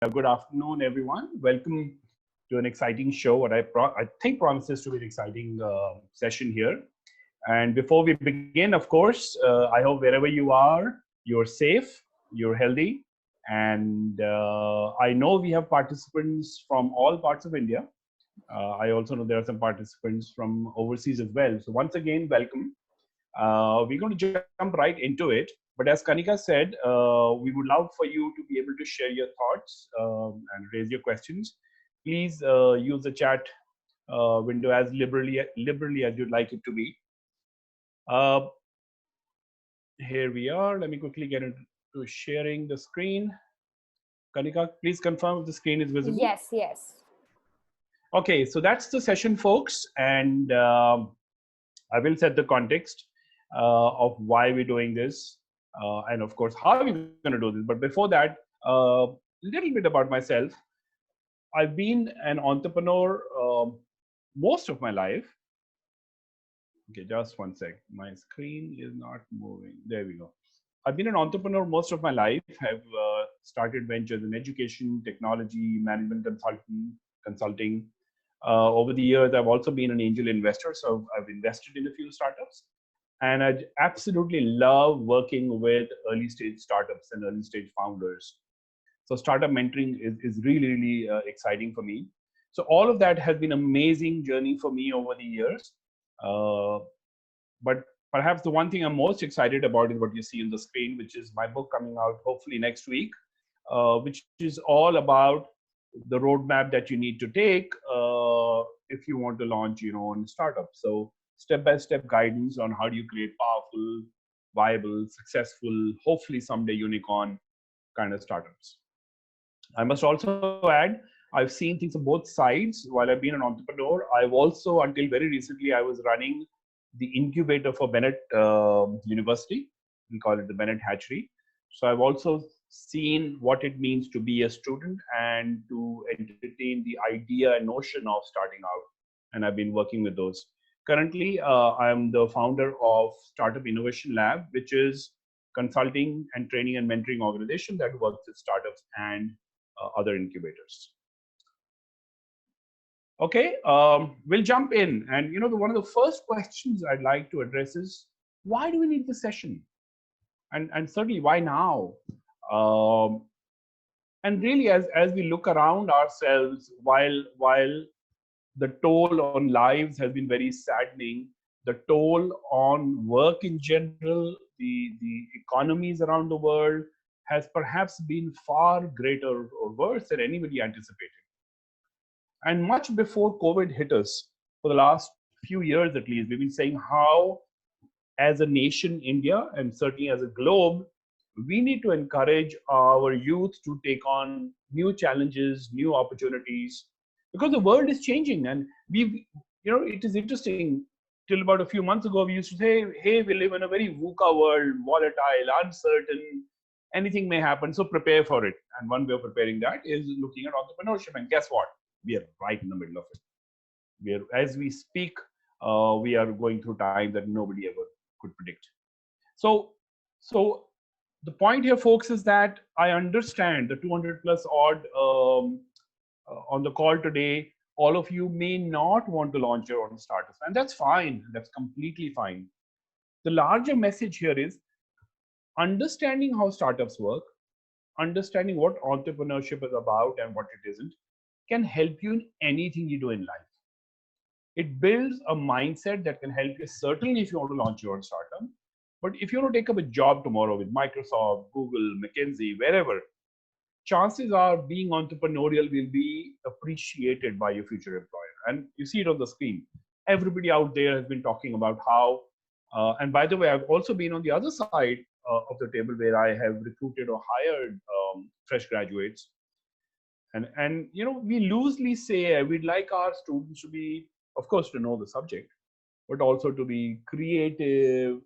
good afternoon, everyone. Welcome to an exciting show. I think promises to be an exciting session here. And before we begin, of course, I hope wherever you are, you're safe, you're healthy, and I know we have participants from all parts of India. I also know there are some participants from overseas as well. So once again, welcome. We're going to jump right into it. But as Kanika said, we would love for you to be able to share your thoughts and raise your questions. Please use the chat window as liberally as you'd like it to be. Uh, Here we are. Let me quickly get into sharing the screen. Kanika, please confirm if the screen is visible. Yes, yes. Okay, so that's the session, folks, and I will set the context of why we're doing this, and of course how we're going to do this. But before that, a little bit about myself. I've been an entrepreneur most of my life. Okay, just one sec. My screen is not moving. There we go. I've been an entrepreneur most of my life. Have started ventures in education, technology, management consulting. Over the years, I've also been an angel investor, so I've invested in a few startups. And I absolutely love working with early stage startups and early stage founders. So startup mentoring is really, really exciting for me. So all of that has been an amazing journey for me over the years. Uh, but perhaps the one thing I'm most excited about is what you see on the screen, which is my book coming out hopefully next week, which is all about the roadmap that you need to take if you want to launch your own startup. So step-by-step guidance on how do you create powerful, viable, successful, hopefully someday unicorn kind of startups. I must also add, I've seen things on both sides. While I've been an entrepreneur, I've also, until very recently, I was running the incubator for Bennett University. We call it the Bennett Hatchery. So I've also seen what it means to be a student and to entertain the idea and notion of starting out. And I've been working with those. Currently, I'm the founder of Startup Innovation Lab, which is consulting and training and mentoring organization that works with startups and other incubators. Okay, we'll jump in. And one of the first questions I'd like to address is why do we need this session? And certainly why now? Um, and really, as we look around ourselves, while the toll on lives has been very saddening, the toll on work in general, the economies around the world has perhaps been far greater or worse than anybody anticipated. And much before COVID hit us, for the last few years at least, we've been saying how, as a nation, India, and certainly as a globe, we need to encourage our youth to take on new challenges, new opportunities, because the world is changing. And it is interesting. Till about a few months ago, we used to say, hey, we live in a very VUCA world, volatile, uncertain, anything may happen, so prepare for it. And one way of preparing that is looking at entrepreneurship. And guess what? We are right in the middle of it. As we speak, we are going through times that nobody ever could predict. So, so the point here, folks, is that I understand the 200 plus odd on the call today. All of you may not want to launch your own startups, and that's fine. That's completely fine. The larger message here is understanding how startups work, understanding what entrepreneurship is about and what it isn't, can help you in anything you do in life. It builds a mindset that can help you, certainly if you want to launch your own startup. But if you want to take up a job tomorrow with Microsoft, Google, McKinsey, wherever, chances are being entrepreneurial will be appreciated by your future employer. And you see it on the screen. Everybody out there has been talking about how, and by the way, I've also been on the other side of the table where I have recruited or hired fresh graduates. And we loosely say we'd like our students to be, of course, to know the subject, but also to be creative,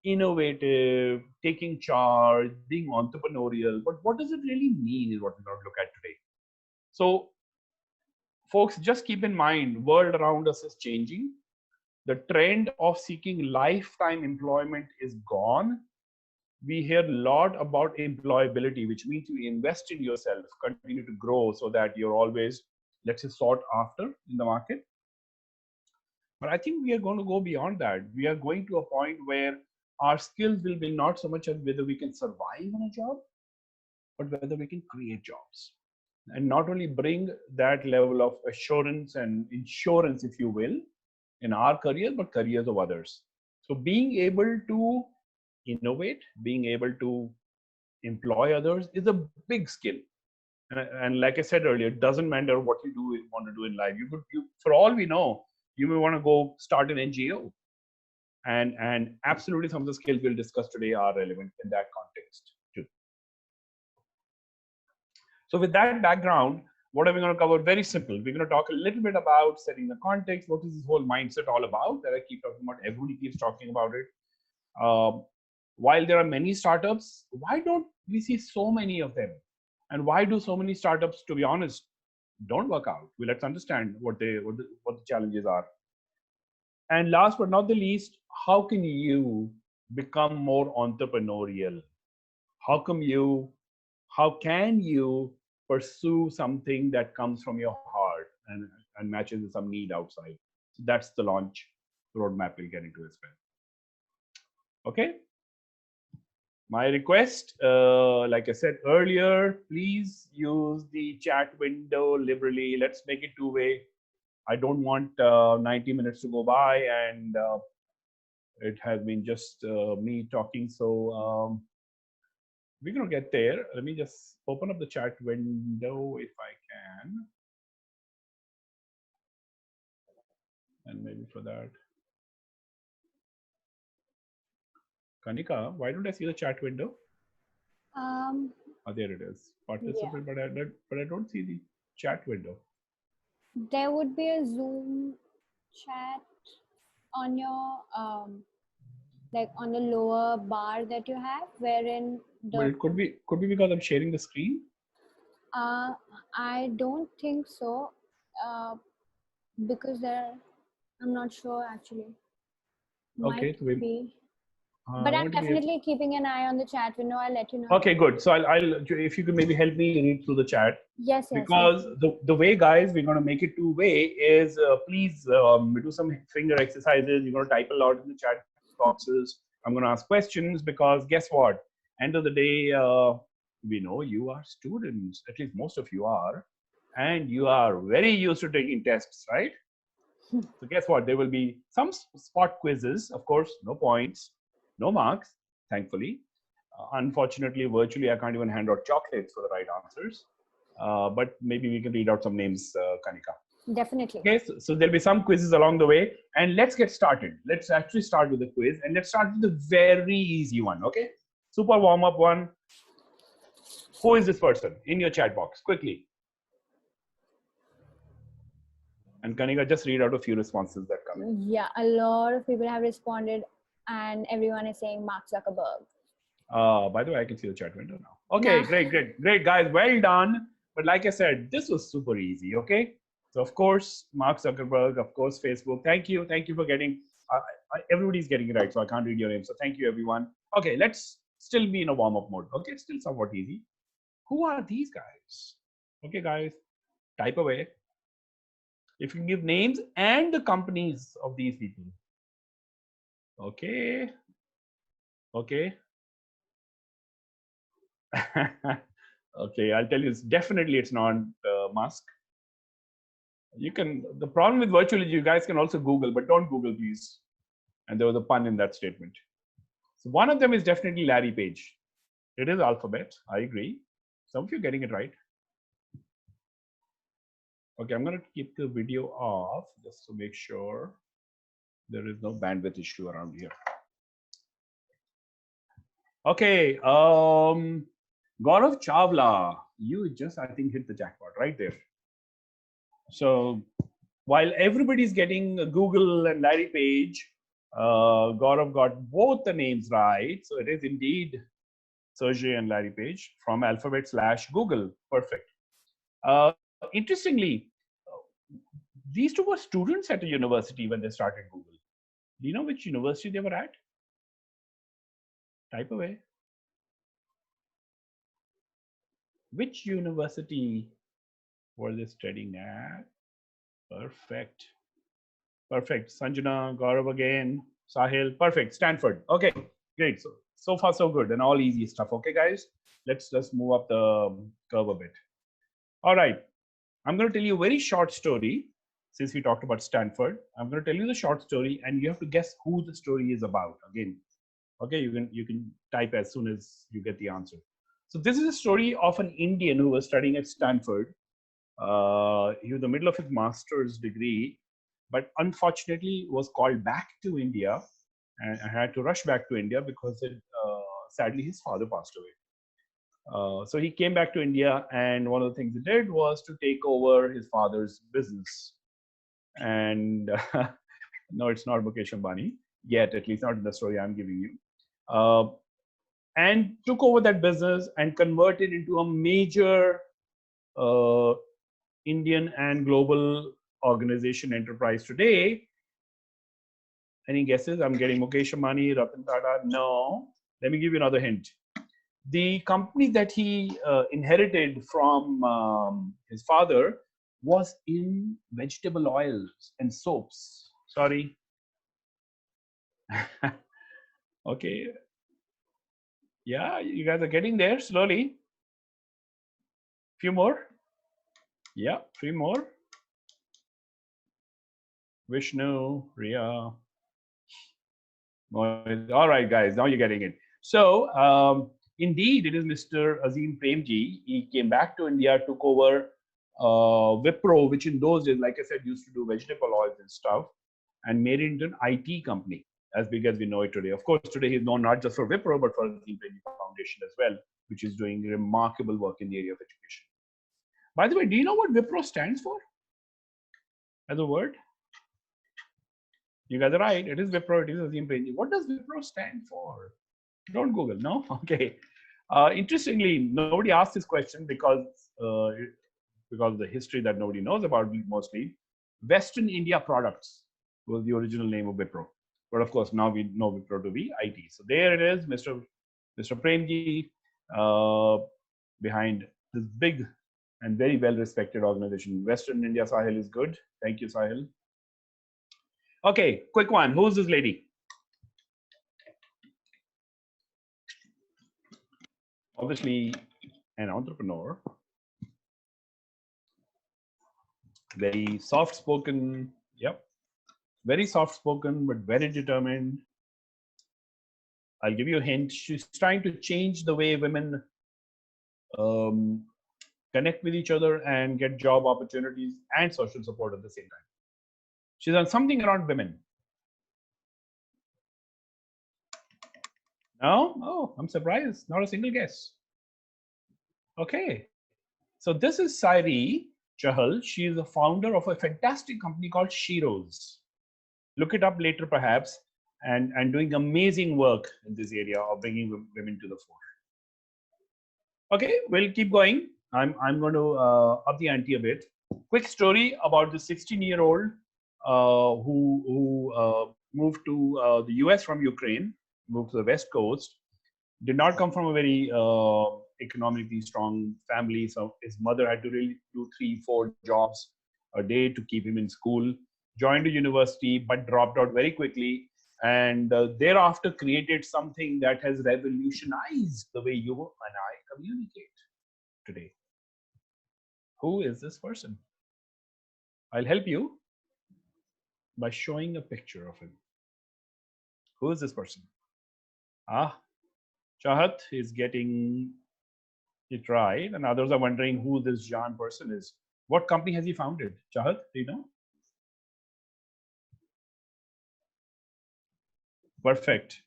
innovative, taking charge, being entrepreneurial. But what does it really mean is what we're going to look at today. So, folks, just keep in mind, world around us is changing. The trend of seeking lifetime employment is gone. we hear a lot about employability, which means you invest in yourself, continue to grow so that you're always, let's say, sought after in the market. But I think we are going to go beyond that. We are going to a point where our skills will be not so much as whether we can survive in a job, but whether we can create jobs. And not only bring that level of assurance and insurance, if you will, in our careers, but careers of others. So being able to innovate, being able to employ others is a big skill. And like I said earlier, it doesn't matter what you want to do in life. For all we know, you may want to go start an NGO, and absolutely some of the skills we'll discuss today are relevant in that context too. So with that background, what are we going to cover? Very simple. We're going to talk a little bit about setting the context. What is this whole mindset all about that I keep talking about? Everybody keeps talking about it. While there are many startups, why don't we see so many of them? And why do so many startups, to be honest, don't work out? Well, let's understand what the challenges are. And last but not the least, how can you become more entrepreneurial? How come you how can you pursue something that comes from your heart and matches with some need outside? So that's the launch roadmap we'll get into as well. Okay. My request, like I said earlier, please use the chat window liberally. Let's make it two-way. I don't want 90 minutes to go by and it has been just me talking. So we're going to get there. Let me just open up the chat window if I can. And maybe for that. Kanika, why don't I see the chat window? Oh, there it is. Participant, yeah. but I don't see the chat window. There would be a Zoom chat on your like on the lower bar that you have, wherein the. Well, it could be because I'm sharing the screen. I don't think so, because I'm not sure actually. Okay, Might be. But I I'm definitely keeping an eye on the chat window. I'll let you know. Okay, good. So I'll if you could maybe help me read through the chat. Yes. Because the way, guys, we're going to make it two-way is please do some finger exercises. You're going to type a lot in the chat boxes. I'm going to ask questions because guess what? End of the day, we know you are students. At least most of you are, and you are very used to taking tests, right? So guess what? There will be some spot quizzes. Of course, no points, no marks, thankfully. Unfortunately, virtually, I can't even hand out chocolates for the right answers. But maybe we can read out some names, Kanika. Definitely. Okay, so there'll be some quizzes along the way. And let's get started. Let's actually start with the quiz. And let's start with the very easy one, okay? Super warm-up one. Who is this person in your chat box? Quickly. And Kanika, just read out a few responses that come in. Yeah, a lot of people have responded, and everyone is saying Mark Zuckerberg. By the way, I can see the chat window now. Okay, great, guys. Well done. But like I said, this was super easy, okay? So, of course, Mark Zuckerberg, of course, Facebook. Thank you for getting, everybody's getting it right, so I can't read your name. So, thank you, everyone. Okay, let's still be in a warm-up mode. Okay, it's still somewhat easy. Who are these guys? Okay, guys, type away. If you can give names and the companies of these people. Okay. Okay. Okay, I'll tell you, it's not Musk. You can, the problem with virtual is you guys can also Google, but don't Google, please. And there was a pun in that statement. So one of them is definitely Larry Page. It is Alphabet, I agree. Some of you are getting it right. Okay, I'm going to keep the video off just to make sure there is no bandwidth issue around here. Okay, Gaurav Chawla, you just, I think, hit the jackpot right there. So while everybody's getting Google and Larry Page, Gaurav got both the names right. So it is indeed Sergey and Larry Page from Alphabet/Google. Perfect. Interestingly, these two were students at a university when they started Google. Do you know which university they were at? Type away. Which university were they studying at? Perfect. Perfect. Sanjana, Gaurav again, Sahil. Perfect. Stanford. Okay, great. So far so good and all easy stuff. Okay, guys, let's move up the curve a bit. All right, I'm going to tell you a very short story. Since we talked about Stanford, I'm going to tell you the short story, and you have to guess who the story is about. Again, okay, you can type as soon as you get the answer. So this is a story of an Indian who was studying at Stanford. He was in the middle of his master's degree, but unfortunately was called back to India and had to rush back to India because sadly his father passed away. So he came back to India, and one of the things he did was to take over his father's business. And no, it's not Mukesh Ambani yet, at least not in the story I'm giving you. Uh, and took over that business and converted into a major uh, Indian and global organization enterprise today. Any guesses? I'm getting Mukesh Ambani, Ratan Tata. No. Let me give you another hint. The company that he inherited from his father was in vegetable oils and soaps. Sorry. Okay. Yeah, you guys are getting there slowly. Few more. Yeah, three more. Vishnu, Ria. All right, guys, now you're getting it. So, indeed, it is Mr. Azim Premji. He came back to India, took over Wipro, which in those days, like I said, used to do vegetable oils and stuff, and made it into an IT company as big as we know it today. Of course, today he's known not just for Wipro, but for Azim Premji Foundation as well, which is doing remarkable work in the area of education. By the way, do you know what Wipro stands for as a word? You guys are right. It is Wipro. It is Azim Premji. What does Wipro stand for? Don't Google. No. Okay. Interestingly, nobody asked this question because of the history that nobody knows about mostly. Western India Products was the original name of Wipro, but of course now we know Wipro to be IT. So there it is, Mr. Premji, uh, behind this big and very well respected organization. Western India. Sahil is good. Thank you, Sahil. Okay, quick one. Who's this lady? Obviously, an entrepreneur, very soft spoken. Yep, very soft spoken, but very determined. I'll give you a hint. She's trying to change the way women um, connect with each other and get job opportunities and social support at the same time. She's done something around women. No? Oh, I'm surprised. Not a single guess. Okay. So this is Sairi Chahal. She is the founder of a fantastic company called Shiros. Look it up later, perhaps, and doing amazing work in this area of bringing women to the fore. Okay, we'll keep going. I'm going to up the ante a bit. Quick story about the 16-year-old who moved to the US from Ukraine, moved to the West Coast. Did not come from a very economically strong family, so his mother had to really do 3-4 jobs a day to keep him in school. Joined a university, but dropped out very quickly, and thereafter created something that has revolutionized the way you and I communicate today. Who is this person? I'll help you by showing a picture of him. Who is this person? Ah, Chahat is getting it right, and others are wondering who this Jan person is. What company has he founded? Chahat, do you know? Perfect.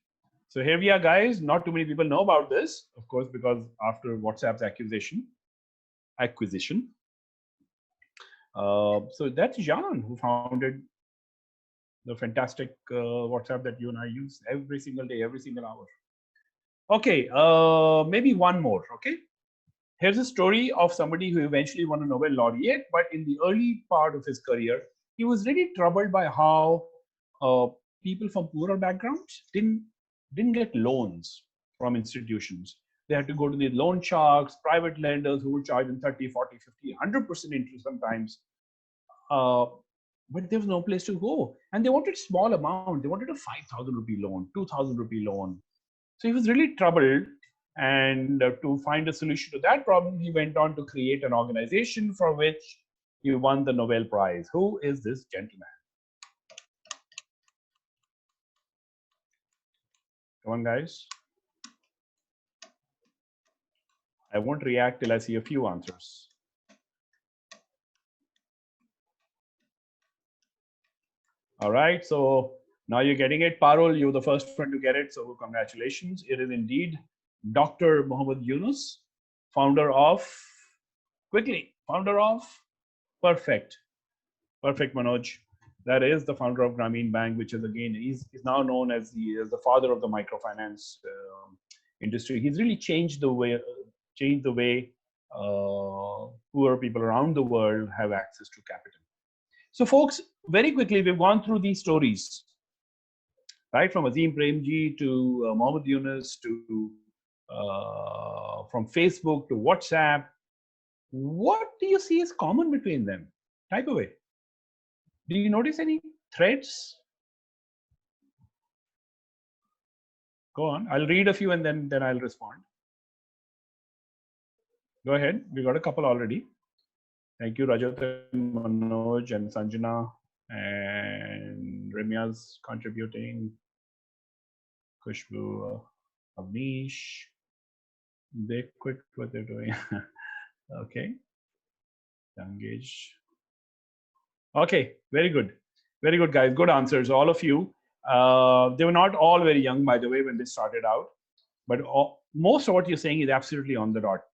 So here we are, guys. Not too many people know about this, of course, because after WhatsApp's acquisition. So that's Jan who founded the fantastic WhatsApp that you and I use every single day, every single hour. Okay, maybe one more. Okay, here's a story of somebody who eventually won a Nobel laureate, but in the early part of his career, he was really troubled by how people from poorer backgrounds didn't get loans from institutions. They had to go to the loan sharks, private lenders who would charge them 30, 40, 50, 100% interest sometimes. Uh, but there was no place to go. And they wanted small amount. They wanted a 5,000 rupee loan, 2,000 rupee loan. So he was really troubled. And to find a solution to that problem, he went on to create an organization for which he won the Nobel Prize. Who is this gentleman? Come on, guys. I won't react till I see a few answers. All right, so now you're getting it. Parul, you're the first one to get it, so congratulations. It is indeed Dr. Mohammed Yunus, founder of, quickly, founder of, perfect, Manoj. That is the founder of Grameen Bank, which is again, he's now known as the father of the microfinance industry. He's really changed the way poor people around the world have access to capital. So, folks, very quickly, we've gone through these stories, right? From Azim Premji to Mohammed Yunus to from Facebook to WhatsApp. What do you see is common between them? Type away. Do you notice any threads? Go on. I'll read a few and then I'll respond. Go ahead. We got a couple already. Thank you, Rajat and Manoj and Sanjana and Remya's contributing. Kushbu, Avnish. They quit what they're doing. Okay. Engage. Okay, very good. Very good, guys. Good answers, all of you. They were not all very young, by the way, when they started out. But most of what you're saying is absolutely on the dot.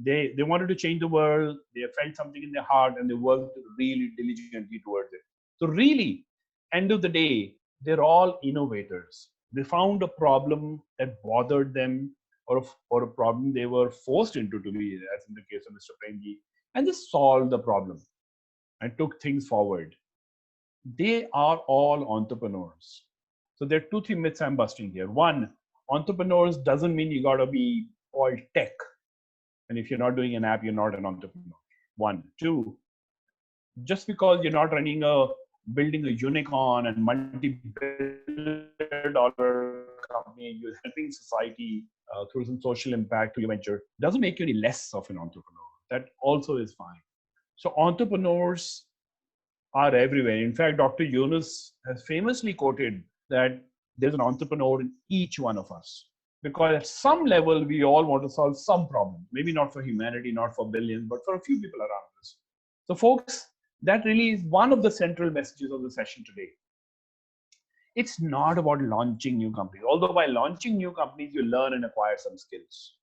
They wanted to change the world. They felt something in their heart, and they worked really diligently towards it. So really, end of the day, they're all innovators. They found a problem that bothered them, or a problem they were forced into to be, as in the case of Mr. Premji, and they solved the problem and took things forward. They are all entrepreneurs. So there are 2, 3 myths I'm busting here. One, entrepreneurs doesn't mean you got to be all tech. And if you're not doing an app, you're not an entrepreneur. 1. 2, just because you're not building a unicorn and multi-billion-dollar company, you're helping society through some social impact to your venture, doesn't make you any less of an entrepreneur. That also is fine. So entrepreneurs are everywhere. In fact, Dr. Yunus has famously quoted that there's an entrepreneur in each one of us. Because at some level, we all want to solve some problem. Maybe not for humanity, not for billions, but for a few people around us. So folks, that really is one of the central messages of the session today. It's not about launching new companies. Although by launching new companies, you learn and acquire some skills.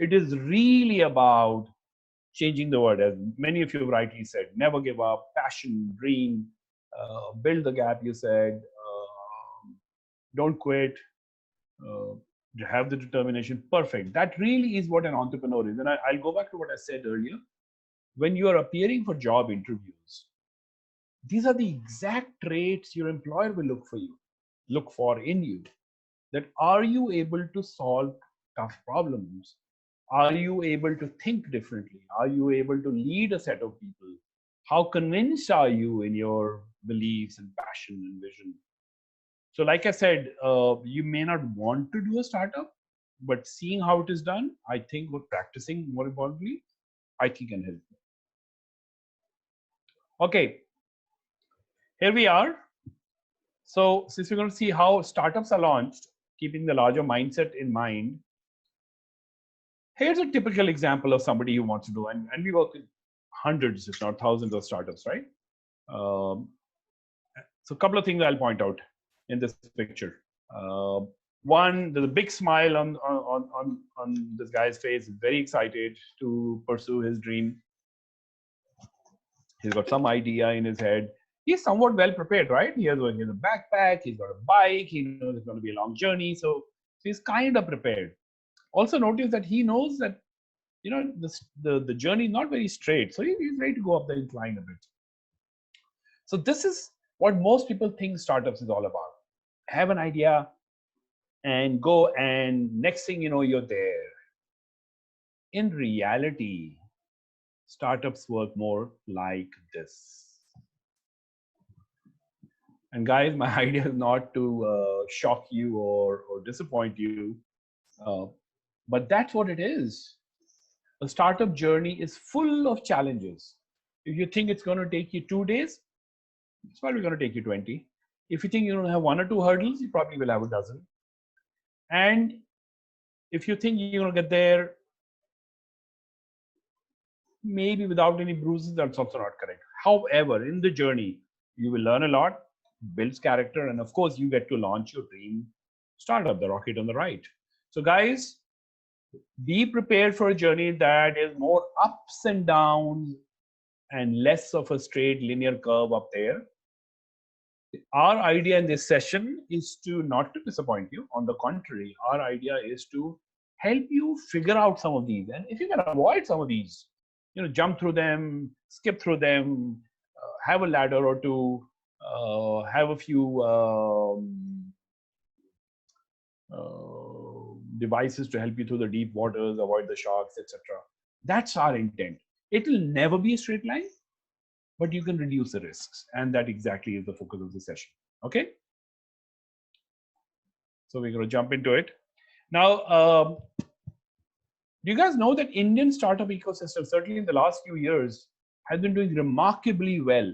It is really about changing the world. As many of you rightly said, never give up, passion, dream, build the gap, you said, don't quit, have the determination. Perfect. That really is what an entrepreneur is. And I'll go back to what I said earlier. When you are appearing for job interviews, these are the exact traits your employer will look for in you. That are you able to solve tough problems? Are you able to think differently? Are you able to lead a set of people? How convinced are you in your beliefs and passion and vision? So like I said, you may not want to do a startup, but seeing how it is done, I think, with practicing more importantly, I think can help. Okay, here we are. So since we're going to see how startups are launched, keeping the larger mindset in mind, here's a typical example of somebody who wants to do, and we work with hundreds, if not thousands of startups, right? So a couple of things I'll point out in this picture. One, there's a big smile on this guy's face. He's very excited to pursue his dream. He's got some idea in his head. He's somewhat well prepared, right? He has a backpack. He's got a bike. He knows it's going to be a long journey, so he's kind of prepared. Also, notice that he knows that the journey is not very straight, so he's ready to go up the incline a bit. So this is what most people think startups is all about. Have an idea, and go, and next thing you know, you're there. In reality, startups work more like this. And guys, my idea is not to shock you or disappoint you, uh, but that's what it is. A startup journey is full of challenges. If you think it's going to take you 2 days, it's probably going to take you 20. If you think you're going to have one or two hurdles, you probably will have a dozen. And if you think you're going to get there maybe without any bruises, that's also not correct. However, in the journey, you will learn a lot, builds character, and of course, you get to launch your dream startup, the rocket on the right. So, guys, be prepared for a journey that is more ups and downs and less of a straight linear curve up there. Our idea in this session is to not to disappoint you. On the contrary, our idea is to help you figure out some of these. And if you can avoid some of these, jump through them, skip through them, have a ladder or two, have a few devices to help you through the deep waters, avoid the sharks, etc. That's our intent. It will never be a straight line, but you can reduce the risks. And that exactly is the focus of the session. Okay? So we're going to jump into it. Now, do you guys know that Indian startup ecosystem, certainly in the last few years, has been doing remarkably well?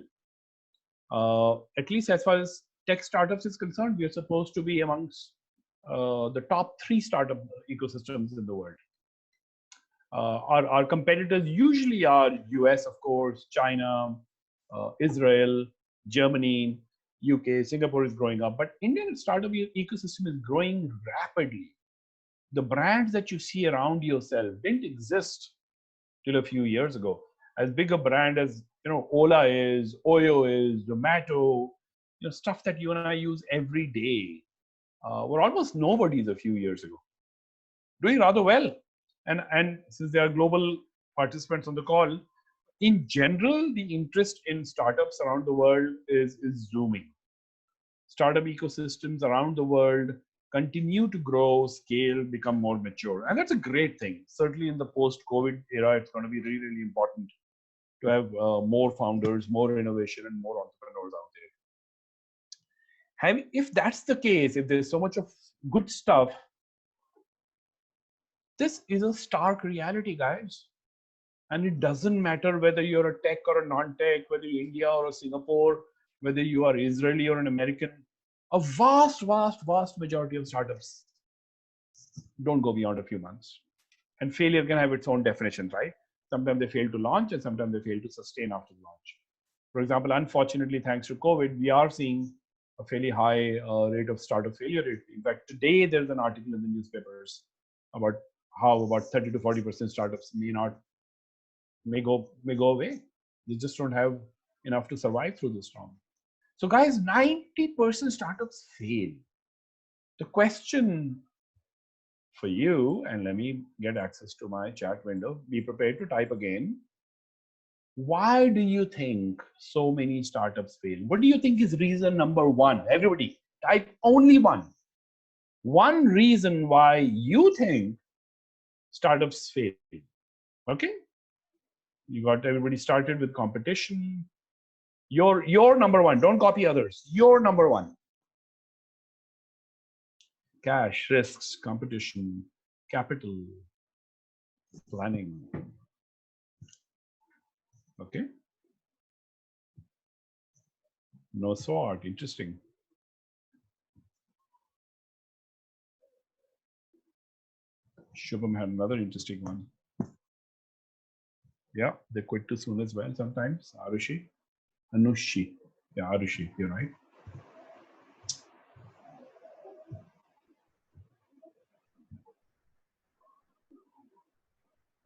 At least as far as tech startups is concerned, we are supposed to be amongst the top 3 startup ecosystems in the world. Our competitors usually are US, of course, China, Israel, Germany, UK, Singapore is growing up, but Indian startup ecosystem is growing rapidly. The brands that you see around yourself didn't exist till a few years ago. As big a brand as Ola is, Oyo is, Zomato, stuff that you and I use every day, were almost nobodies a few years ago. Doing rather well. And since there are global participants on the call, in general, the interest in startups around the world is zooming. Startup ecosystems around the world continue to grow, scale, become more mature. And that's a great thing. Certainly in the post-COVID era, it's going to be really, really important to have more founders, more innovation, and more entrepreneurs out there. If that's the case, if there's so much of good stuff, this is a stark reality, guys. And it doesn't matter whether you're a tech or a non-tech, whether you're India or a Singapore, whether you are Israeli or an American, a vast, vast, vast majority of startups don't go beyond a few months. And failure can have its own definition, right? Sometimes they fail to launch and sometimes they fail to sustain after the launch. For example, unfortunately, thanks to COVID, we are seeing a fairly high rate of startup failure rate. In fact, today there's an article in the newspapers about how about 30 to 40% startups may go away. They just don't have enough to survive through the storm. So guys, 90% startups fail. The question for you, and let me get access to my chat window, be prepared to type again. Why do you think so many startups fail? What do you think is reason number 1? Everybody, type only one. One reason why you think startups fail. Okay? You got everybody started with competition. Your number 1. Don't copy others. Your number 1. Cash, risks, competition, capital, planning. Okay. No SWOT. Interesting. Shubham had another interesting one. Yeah, they quit too soon as well sometimes. Anushi. Yeah, Arushi, you're right.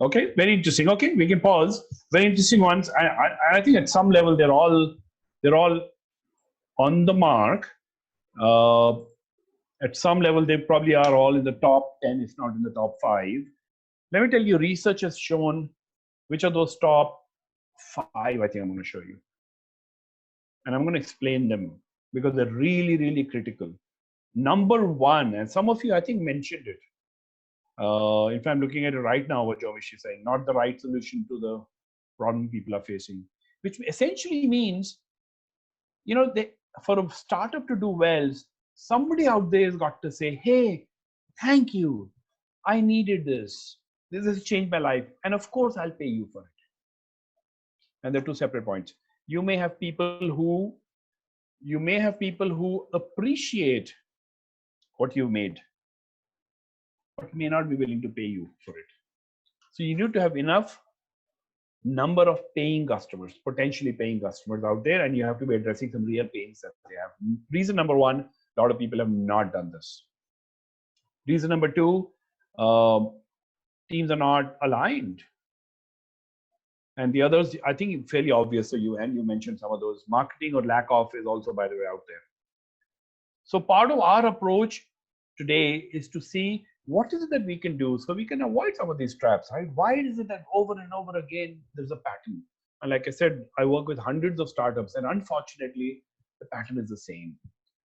Okay, very interesting. Okay, we can pause. Very interesting ones. I think at some level they're all on the mark. At some level, they probably are all in the top 10, if not in the top 5. Let me tell you, research has shown which are those top 5, I think I'm going to show you. And I'm going to explain them because they're really, really critical. Number one, and some of you I think mentioned it. If I'm looking at it right now, what Jovish is saying, not the right solution to the problem people are facing, which essentially means, for a startup to do well, somebody out there has got to say, hey, thank you. I needed this. This has changed my life. And of course, I'll pay you for it. And they're two separate points. You may have people who appreciate what you made, but may not be willing to pay you for it. So you need to have enough number of paying customers, potentially paying customers out there, and you have to be addressing some real pains that they have. Reason number one, a lot of people have not done this. Reason number two, teams are not aligned. And the others, I think, fairly obvious. So you mentioned some of those. Marketing or lack of is also, by the way, out there. So part of our approach today is to see what is it that we can do so we can avoid some of these traps, right? Why is it that over and over again there's a pattern? And like I said, I work with hundreds of startups, and unfortunately, the pattern is the same.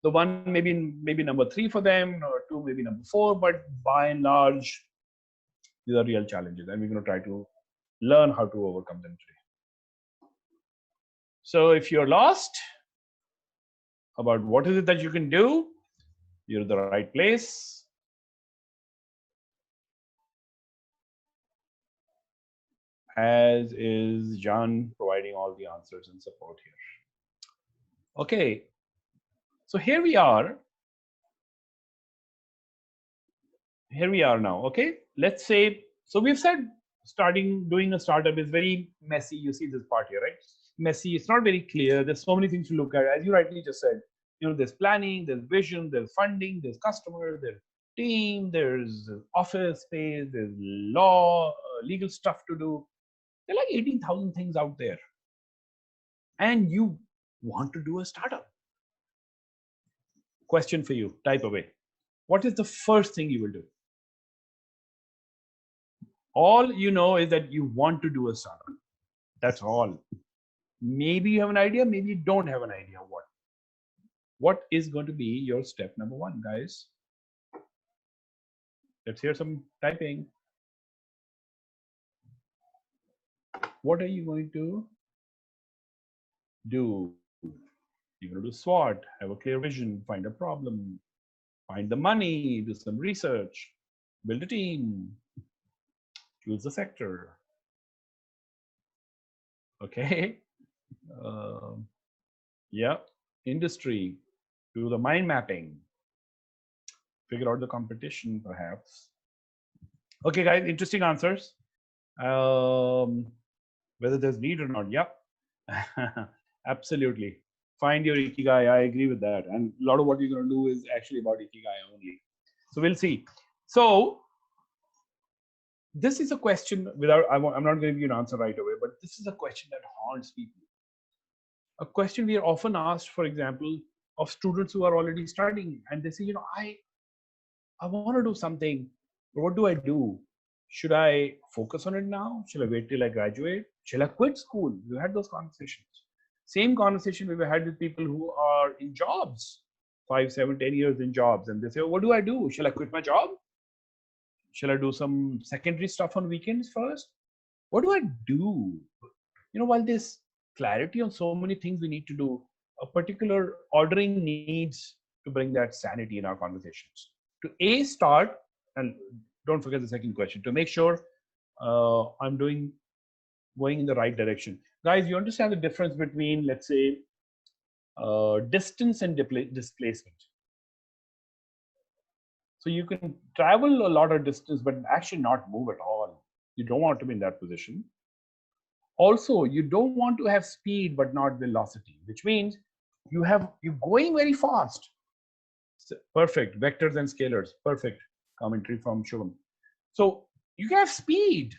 The one maybe number 3 for them, or 2 maybe number 4, but by and large, these are real challenges, and we're going to try to learn how to overcome them today. So if you're lost about what is it that you can do, you're in the right place. As is John providing all the answers and support here. Okay, so here we are. Here we are now. Okay, let's say, so we've said doing a startup is very messy. You see this part here, right? Messy. It's not very clear. There's so many things to look at. As you rightly just said, there's planning, there's vision, there's funding, there's customer, there's team, there's office space, there's law, legal stuff to do. There are like 18,000 things out there. And you want to do a startup. Question for you, type away. What is the first thing you will do? All you know is that you want to do a startup. That's all. Maybe you have an idea, maybe you don't have an idea what. What is going to be your step number 1, guys? Let's hear some typing. What are you going to do? You're going to do SWOT, have a clear vision, find a problem, find the money, do some research, build a team, choose the sector. Okay. Yeah. Industry, do the mind mapping, figure out the competition, perhaps. Okay, guys, interesting answers. Whether there's need or not. Yep. Absolutely. Find your ikigai. I agree with that. And a lot of what you're going to do is actually about ikigai only. So we'll see. So this is a question I'm not going to give you an answer right away, but this is a question that haunts people. A question we are often asked, for example, of students who are already studying, and they say, I want to do something, but what do I do? Should I focus on it now? Should I wait till I graduate? Shall I quit school? We had those conversations. Same conversation we had with people who are in jobs, 5, 7, 10 years in jobs, and they say, what do I do? Shall I quit my job? Shall I do some secondary stuff on weekends first? What do I do? While there's clarity on so many things we need to do, a particular ordering needs to bring that sanity in our conversations. To start, and don't forget the second question, to make sure I'm going in the right direction. Guys, you understand the difference between, let's say, distance and displacement. So you can travel a lot of distance, but actually not move at all. You don't want to be in that position. Also, you don't want to have speed, but not velocity, which means you're going very fast. Perfect. Vectors and scalars. Perfect. Commentary from Shubham. So you can have speed,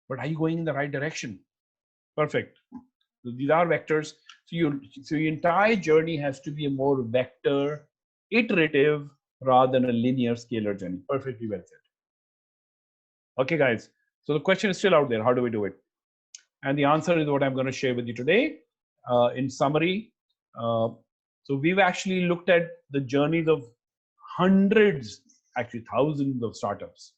but are you going in the right direction? Perfect. So these are vectors. So your entire journey has to be a more vector, iterative, rather than a linear scalar journey. Perfectly well said. Okay, guys. So the question is still out there. How do we do it? And the answer is what I'm going to share with you today. In summary, So we've actually looked at the journeys of hundreds, actually thousands of startups.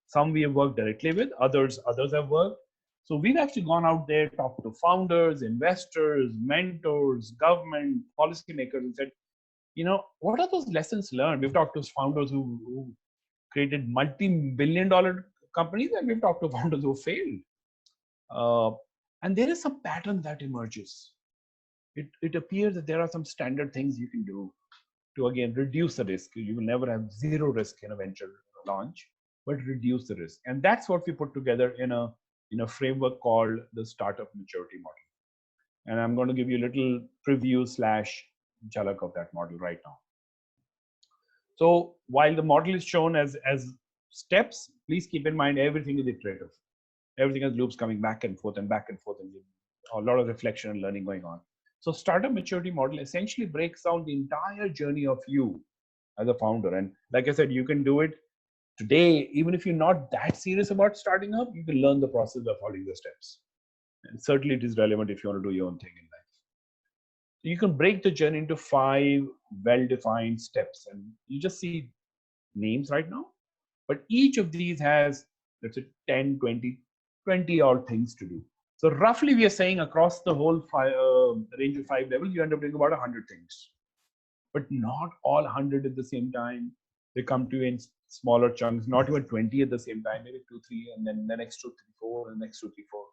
Some we have worked directly with, others have worked. So we've actually gone out there, talked to founders, investors, mentors, government, policymakers, and said, what are those lessons learned? We've talked to founders who created multi-billion-dollar companies, and we've talked to founders who failed. And there is some pattern that emerges. It appears that there are some standard things you can do to, again, reduce the risk. You will never have zero risk in a venture launch, but reduce the risk. And that's what we put together in a framework called the startup maturity model. And I'm going to give you a little preview / jhalak of that model right now. So while the model is shown as steps, please keep in mind everything is iterative. Everything has loops coming back and forth, and a lot of reflection and learning going on. So startup maturity model essentially breaks down the entire journey of you as a founder. And like I said, you can do it today. Even if you're not that serious about starting up, you can learn the process by following the steps. And certainly it is relevant if you want to do your own thing in life. So you can break the journey into 5 well-defined steps. And you just see names right now. But each of these has, let's say, 10, 20 odd things to do. So roughly we are saying across the whole range of 5 levels, you end up doing about 100 things. But not all 100 at the same time. They come to you in smaller chunks, not even 20 at the same time, maybe 2, 3, and then the next 2, 3, 4, and the next 2, 3, 4.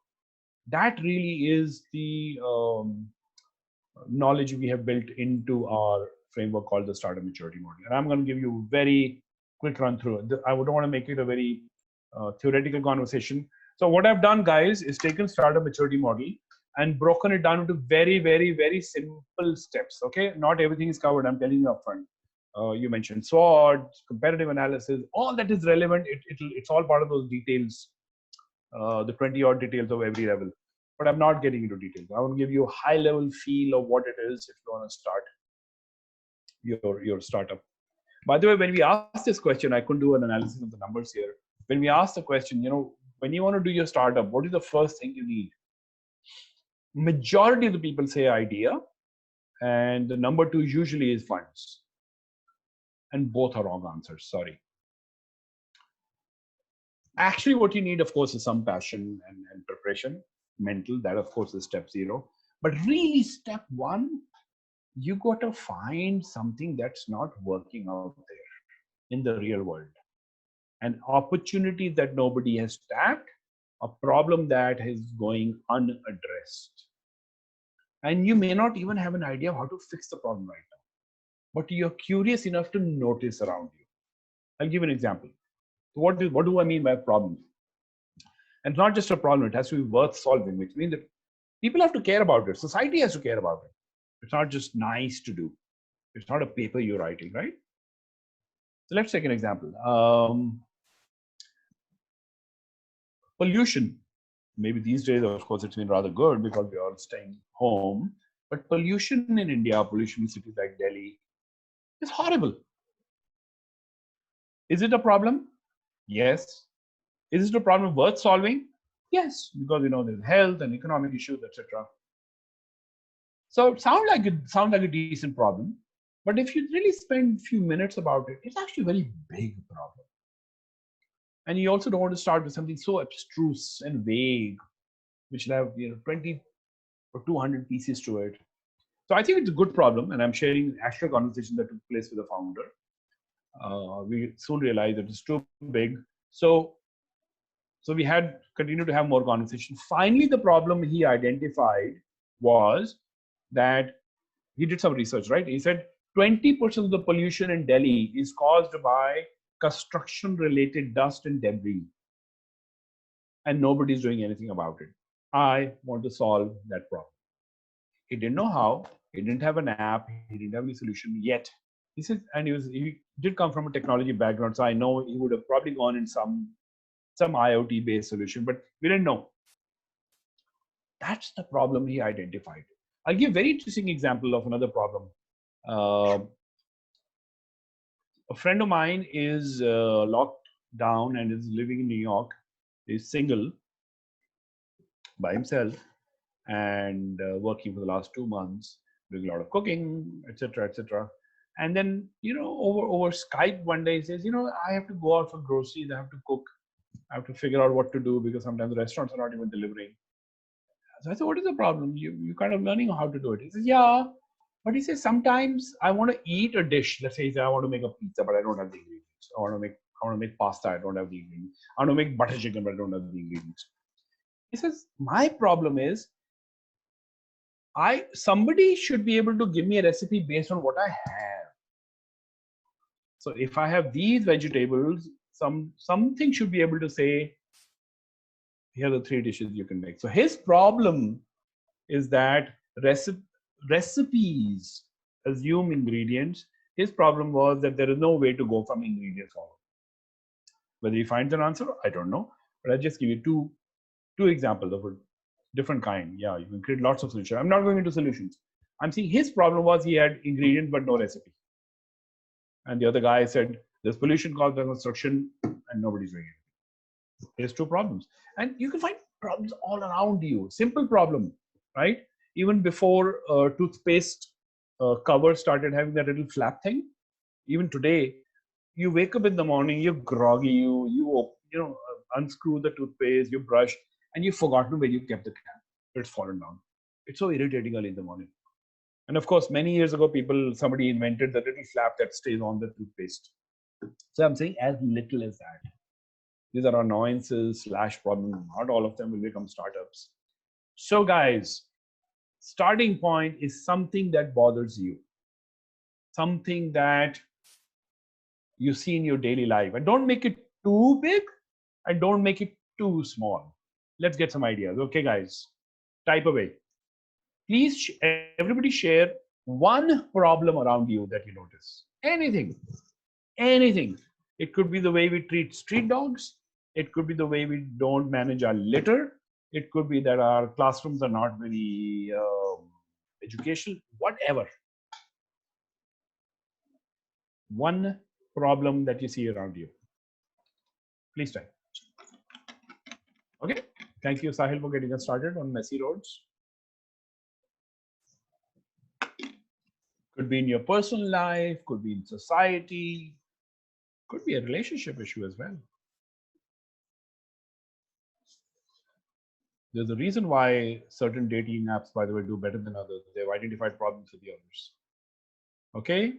That really is the knowledge we have built into our framework called the startup maturity model. And I'm going to give you a very quick run through it. I don't want to make it a very theoretical conversation. So what I've done, guys, is taken startup maturity model and broken it down into very, very, very simple steps. Okay, not everything is covered. I'm telling you upfront. You mentioned SWOT, competitive analysis, all that is relevant. It's all part of those details, the 20 odd details of every level. But I'm not getting into details. I want to give you a high level feel of what it is if you want to start your startup. By the way, when we asked this question, I couldn't do an analysis of the numbers here. When we asked the question, when you want to do your startup, what is the first thing you need? Majority of the people say idea, and the number 2 usually is funds. And both are wrong answers, sorry. Actually, what you need, of course, is some passion and preparation, mental. That, of course, is step 0. But really, step 1, you got to find something that's not working out there in the real world. An opportunity that nobody has tapped, a problem that is going unaddressed. And you may not even have an idea of how to fix the problem right now, but you're curious enough to notice around you. I'll give an example. What do I mean by problem? And it's not just a problem, it has to be worth solving, which means that people have to care about it. Society has to care about it. It's not just nice to do. It's not a paper you're writing, right? So let's take an example. Pollution. Maybe these days, of course, it's been rather good because we're all staying home. But pollution in India, pollution in cities like Delhi, is horrible. Is it a problem? Yes. Is it a problem worth solving? Yes, because there's health and economic issues, etc. So it sounds like a decent problem, but if you really spend a few minutes about it, it's actually a very big problem. And you also don't want to start with something so abstruse and vague, which will have 20 or 200 pieces to it. So I think it's a good problem, and I'm sharing actual conversation that took place with the founder. We soon realized that it's too big. So we had continued to have more conversation. Finally, the problem he identified was that he did some research, right? He said 20% of the pollution in Delhi is caused by construction-related dust and debris, and nobody's doing anything about it. I want to solve that problem. He didn't know how. He didn't have an app. He didn't have any solution yet. He said, and he did come from a technology background, so I know he would have probably gone in some IoT-based solution, but we didn't know. That's the problem he identified. I'll give a very interesting example of another problem. A friend of mine is locked down and is living in New York. He's single by himself and working for the last 2 months. doing a lot of cooking, etc., etc. And then, over Skype one day he says, I have to go out for groceries, I have to cook, I have to figure out what to do because sometimes the restaurants are not even delivering. So I said, what is the problem? You kind of learning how to do it. He says, yeah. But he says, sometimes I want to eat a dish. Let's say he said, I want to make a pizza, but I don't have the ingredients. I want to make pasta, I don't have the ingredients. I want to make butter chicken, but I don't have the ingredients. He says, my problem is somebody should be able to give me a recipe based on what I have. So if I have these vegetables, something should be able to say, here are the 3 dishes you can make. So his problem is that recipes assume ingredients. His problem was that there is no way to go from ingredients forward. Whether he finds an answer, I don't know. But I'll just give you two examples of a different kind. Yeah, you can create lots of solutions. I'm not going into solutions. I'm saying his problem was he had ingredients but no recipe. And the other guy said, there's pollution caused by construction and nobody's doing it. There's 2 problems. And you can find problems all around you. Simple problem, right? Even before toothpaste cover started having that little flap thing, even today, you wake up in the morning, you're groggy, you unscrew the toothpaste, you brush, and you've forgotten where you kept the cap. It's fallen down. It's so irritating early in the morning. And of course, many years ago, somebody invented the little flap that stays on the toothpaste. So I'm saying as little as that. These are annoyances / problems. Not all of them will become startups. So guys, starting point is something that bothers you. Something that you see in your daily life. And don't make it too big and don't make it too small. Let's get some ideas. Okay, guys, type away. Please, everybody share one problem around you that you notice. Anything, anything. It could be the way we treat street dogs. It could be the way we don't manage our litter. It could be that our classrooms are not very educational, whatever. One problem that you see around you. Please type. Okay. Thank you, Sahil, for getting us started on messy roads. Could be in your personal life, could be in society, could be a relationship issue as well. There's a reason why certain dating apps, by the way, do better than others. They've identified problems with the others. Okay.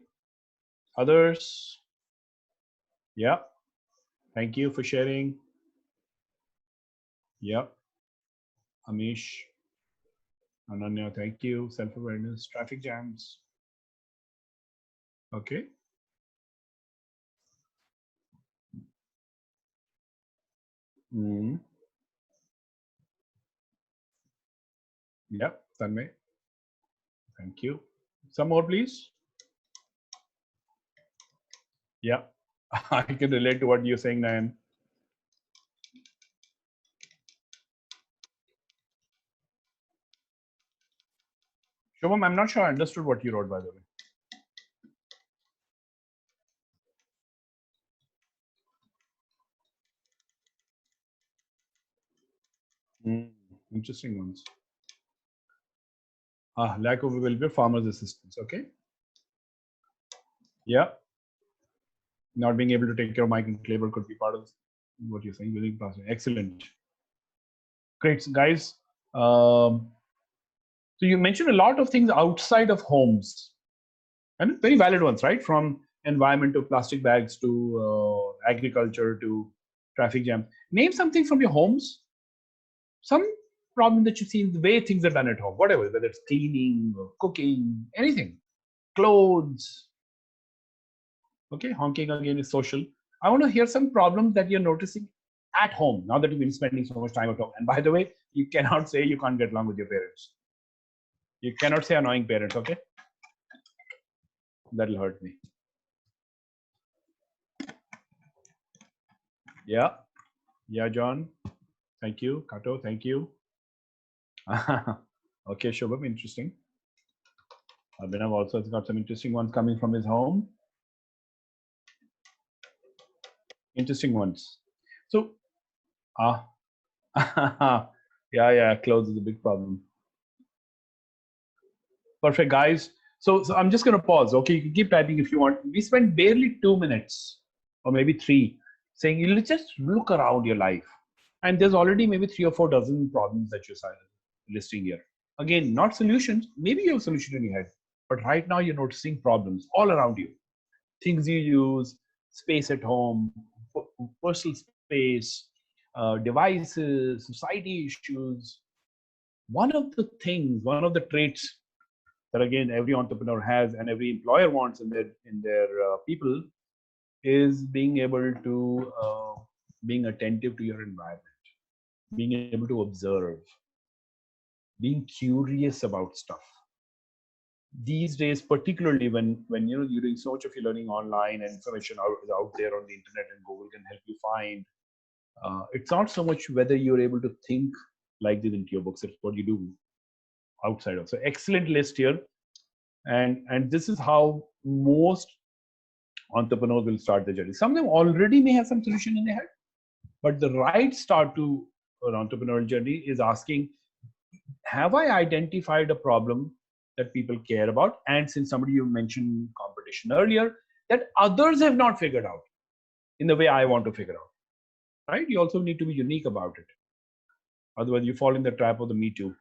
Others. Yeah. Thank you for sharing. Yeah. Amish. Ananya, thank you. Self-awareness. Traffic jams. Okay. Mm. Yeah. Tanmay. Thank you. Some more, please. Yeah. I can relate to what you're saying, Nayan. Shubham, I'm not sure I understood what you wrote, by the way. Interesting ones. Lack of available farmers assistance. Okay. Yeah. Not being able to take care of migrant labor could be part of what you're saying. Using plastic. Excellent. Great, guys. So you mentioned a lot of things outside of homes, and very valid ones, right? From environment to plastic bags to agriculture to traffic jams. Name something from your homes. Some problem that you see in the way things are done at home, whatever, whether it's cleaning or cooking, anything, clothes. Okay, honking again is social. I want to hear some problems that you're noticing at home now that you've been spending so much time at home. And by the way, you cannot say you can't get along with your parents. You cannot say annoying parents, okay? That'll hurt me. Yeah. Yeah, John. Thank you. Kato, thank you. Okay, Shobham, interesting. Abhinav also has got some interesting ones coming from his home. Interesting ones. So, yeah, clothes is a big problem. Perfect, guys. So I'm just going to pause. Okay, you can keep typing if you want. We spent barely 2 minutes or maybe three saying you just look around your life. And there's already maybe 3 or 4 dozen problems that you're listing here. Again, not solutions. Maybe you have a solution in your head. But right now you're noticing problems all around you. Things you use, space at home, personal space, devices, society issues. One of the traits that again every entrepreneur has and every employer wants in their people is being able to being attentive to your environment, being able to observe, being curious about stuff. These days, particularly when you're doing so much of your learning online and information out there on the internet and Google can help you find. It's not so much whether you're able to think like this into your books. It's what you do outside of. So excellent list here, and this is how most entrepreneurs will start their journey. Some of them already may have some solution in their head, but the right start to an entrepreneurial journey is asking, have I identified a problem that people care about? And since somebody you mentioned competition earlier, that others have not figured out in the way I want to figure out, right? You also need to be unique about it. Otherwise, you fall in the trap of the Me Too.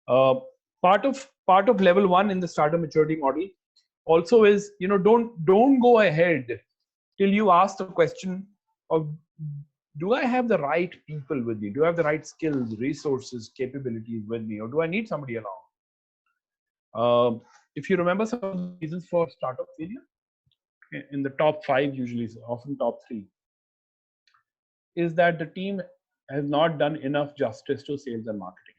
Uh, part of level one in the startup maturity model also is don't go ahead till you ask the question of, do I have the right people with me? Do I have the right skills, resources, capabilities with me, or do I need somebody along? If you remember some of the reasons for startup failure, in the top five, usually often top three, is that the team has not done enough justice to sales and marketing.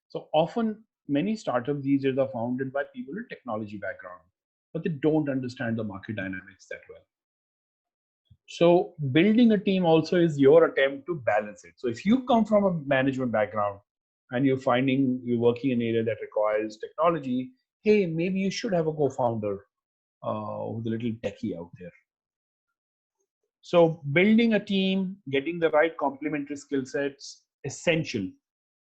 So often, many startups these days are founded by people with technology background, but they don't understand the market dynamics that well. So building a team also is your attempt to balance it. So if you come from a management background and you're working in an area that requires technology, hey, maybe you should have a co-founder who's a little techie out there. So building a team, getting the right complementary skill sets, essential.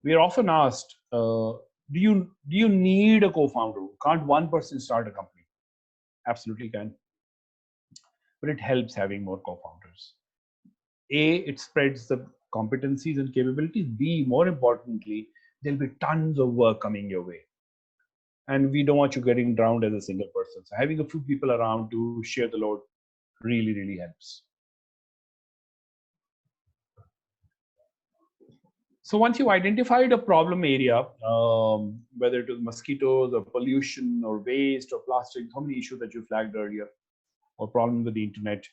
We are often asked, do you need a co-founder? Can't one person start a company? Absolutely can, but it helps having more co-founders. A, it spreads the competencies and capabilities. B, more importantly, there'll be tons of work coming your way. And we don't want you getting drowned as a single person. So having a few people around to share the load really, really helps. So once you identified a problem area, whether it was mosquitoes or pollution or waste or plastic, how many issues that you flagged earlier, or problems with the internet.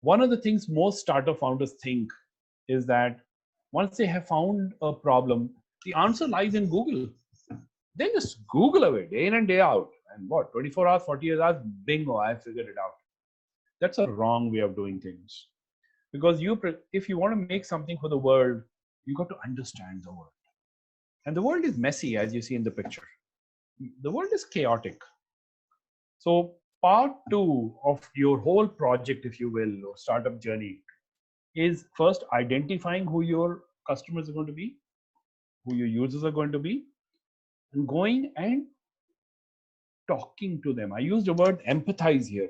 One of the things most startup founders think is that once they have found a problem, the answer lies in Google. They just Google away day in and day out. And what, 24 hours, 48 hours, bingo, I figured it out. That's a wrong way of doing things. Because if you want to make something for the world, you got to understand the world. And the world is messy, as you see in the picture. The world is chaotic. So part two of your whole project, if you will, or startup journey, is first identifying who your customers are going to be, who your users are going to be, and going and talking to them. I used the word empathize here.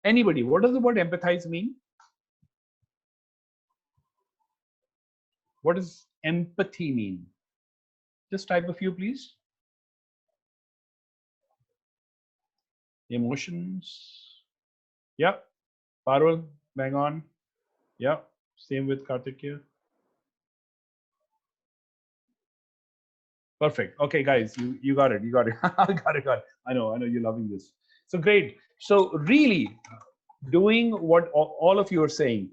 Anybody, what does the word empathize mean? What does empathy mean? Just type a few, please. Emotions. Yeah. Parul, bang on. Yeah. Same with Karthik here. Perfect. Okay, guys, you got it. You got it. got it. I know you're loving this. So great. So really doing what all of you are saying.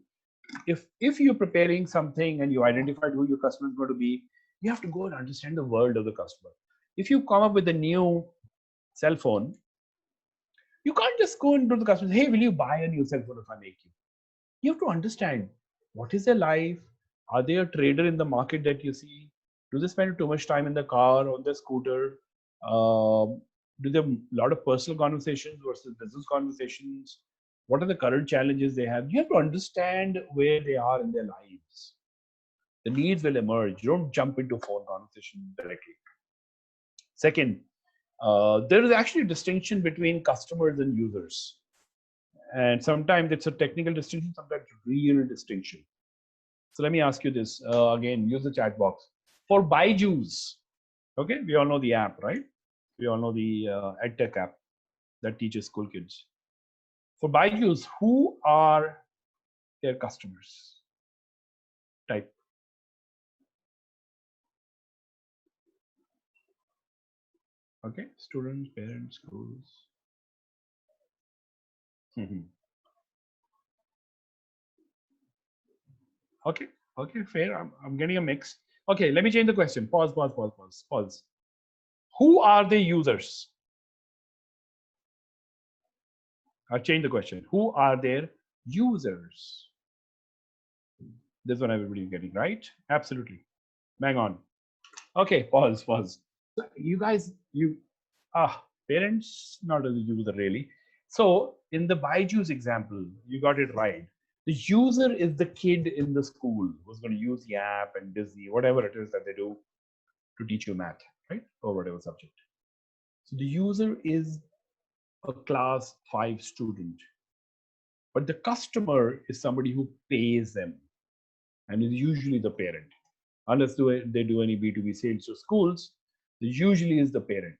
If you're preparing something and you identified who your customer is going to be, you have to go and understand the world of the customer. If you come up with a new cell phone, you can't just go into the customer, hey, will you buy a new cell phone if I make you? You have to understand what is their life. Are they a trader in the market that you see? Do they spend too much time in the car, on the scooter? Do they have a lot of personal conversations versus business conversations? What are the current challenges they have? You have to understand where they are in their lives. The needs will emerge. You don't jump into phone conversation directly. Second, there is actually a distinction between customers and users. And sometimes it's a technical distinction, sometimes real distinction. So let me ask you this again, use the chat box. For Byju's, okay, we all know the app, right? We all know the EdTech app that teaches school kids. For Byju's, who are their customers? Type. Okay, students, parents, schools. Okay, okay, fair. I'm getting a mix. Okay, let me change the question. Pause, pause, pause, pause, pause. Who are the users? I'll change the question. Who are their users? This one everybody is getting right. Absolutely. Bang on. Okay, pause, pause. So you guys, parents, not as a user really. So in the Byju's example, you got it right. The user is the kid in the school who's going to use the app and Disney, whatever it is that they do to teach you math, right? Or whatever subject. So the user is a class 5 student. But the customer is somebody who pays them and is usually the parent. Unless they do any B2B sales to schools, usually is the parent.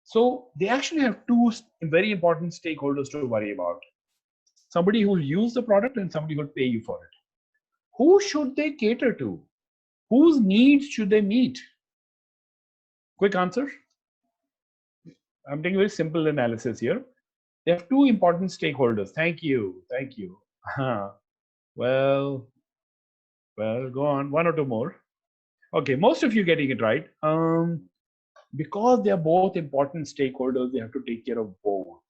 So they actually have two very important stakeholders to worry about. Somebody who will use the product and somebody who will pay you for it. Who should they cater to? Whose needs should they meet? Quick answer. I'm taking a very simple analysis here. They have two important stakeholders. Thank you. Thank you. Well, go on. One or two more. Okay, most of you getting it right. Because they are both important stakeholders, they have to take care of both.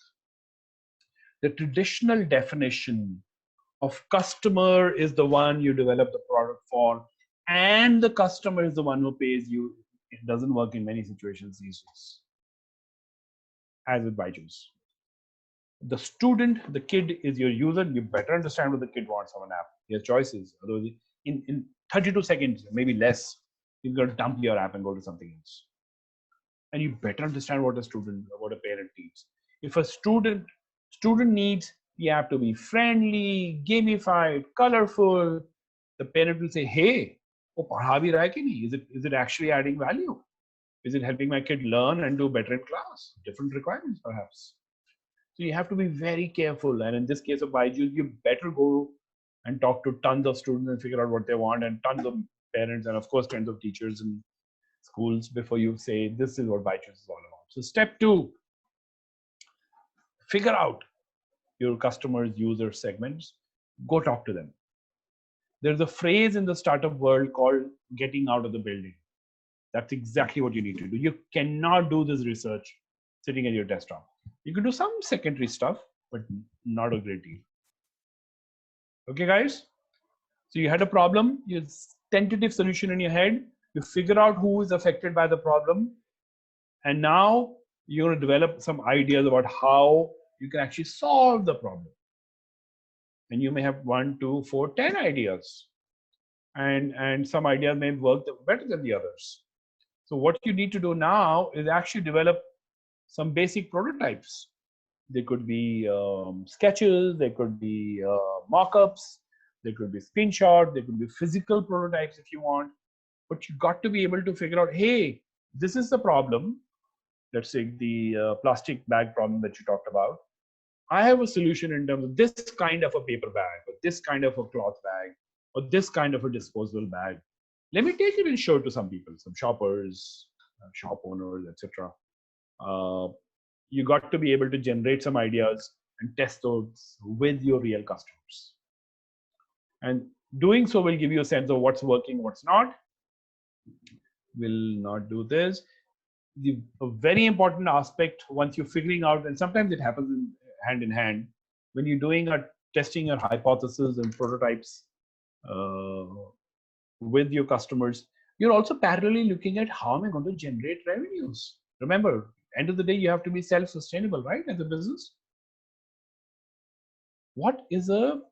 The traditional definition of customer is the one you develop the product for, and the customer is the one who pays you. It doesn't work in many situations these days, as with Byju's. The student, the kid is your user. You better understand what the kid wants from an app. He has choices. Otherwise, in 32 seconds, maybe less, you're going to dump your app and go to something else. And you better understand what a student, what a parent needs. If a student needs the app to be friendly, gamified, colorful, the parent will say, hey, oh, padha bhi raha hai ki nahi? Is it actually adding value? Is it helping my kid learn and do better in class? Different requirements, perhaps. So you have to be very careful. And in this case of Byju's, you better go and talk to tons of students and figure out what they want, and tons of parents, and of course, tons of teachers and schools before you say this is what Byju's is all about. So step 2, figure out your customers, user segments, go talk to them. There's a phrase in the startup world called getting out of the building. That's exactly what you need to do. You cannot do this research sitting at your desktop. You can do some secondary stuff, but not a great deal. Okay, guys? So you had a problem, you had tentative solution in your head, you figure out who is affected by the problem, and now you're going to develop some ideas about how you can actually solve the problem. And you may have 1, 2, 4, 10 ideas. And some ideas may work better than the others. So what you need to do now is actually develop some basic prototypes. They could be sketches, they could be mock-ups, they could be screenshots, they could be physical prototypes if you want. But you got to be able to figure out, hey, this is the problem. Let's take the plastic bag problem that you talked about. I have a solution in terms of this kind of a paper bag, or this kind of a cloth bag, or this kind of a disposable bag. Let me take it and show it to some people, some shoppers, shop owners, etc. You got to be able to generate some ideas and test those with your real customers. And doing so will give you a sense of what's working, what's not. Will not do this. A very important aspect once you're figuring out, and sometimes it happens hand in hand, when you're doing a testing your hypothesis and prototypes with your customers, you're also parallelly looking at how am I going to generate revenues. Remember, end of the day, you have to be self-sustainable, right, as a business. What is a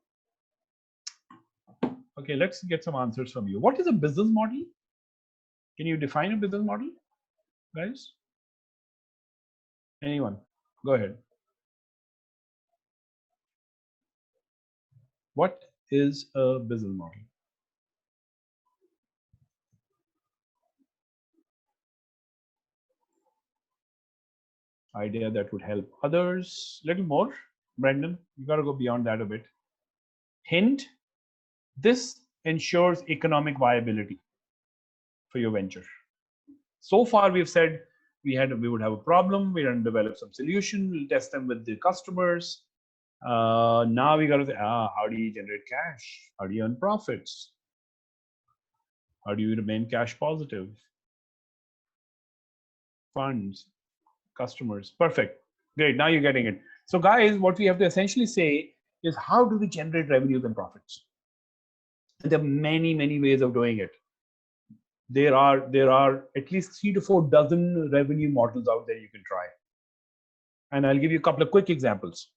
okay, let's get some answers from you. What is a business model? Can you define a business model? guys? Anyone? Go ahead. What is a business model? Idea that would help others. Little more. Brendan, you got to go beyond that a bit. Hint, this ensures economic viability for your venture. So far, we've said we would have a problem, we're going to develop some solution, we'll test them with the customers. Now we got to say, how do you generate cash? How do you earn profits? How do you remain cash positive? Funds, customers. Perfect. Great. Now you're getting it. So, guys, what we have to essentially say is how do we generate revenues and profits? And there are many, many ways of doing it. There are at least 3 to 4 dozen revenue models out there you can try. And I'll give you a couple of quick examples.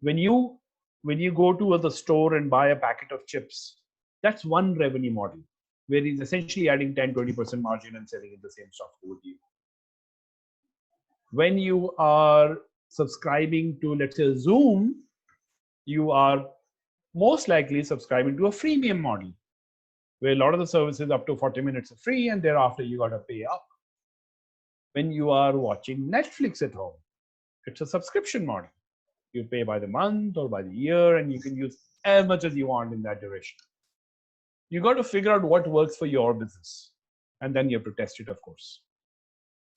When you go to the store and buy a packet of chips, that's one revenue model where he's essentially adding 10-20% margin and selling it the same stuff over to you. When you are subscribing to, let's say, Zoom, you are most likely subscribing to a freemium model where a lot of the services up to 40 minutes are free and thereafter you got to pay up. When you are watching Netflix at home, it's a subscription model. You pay by the month or by the year and you can use as much as you want in that duration. You got to figure out what works for your business and then you have to test it, of course.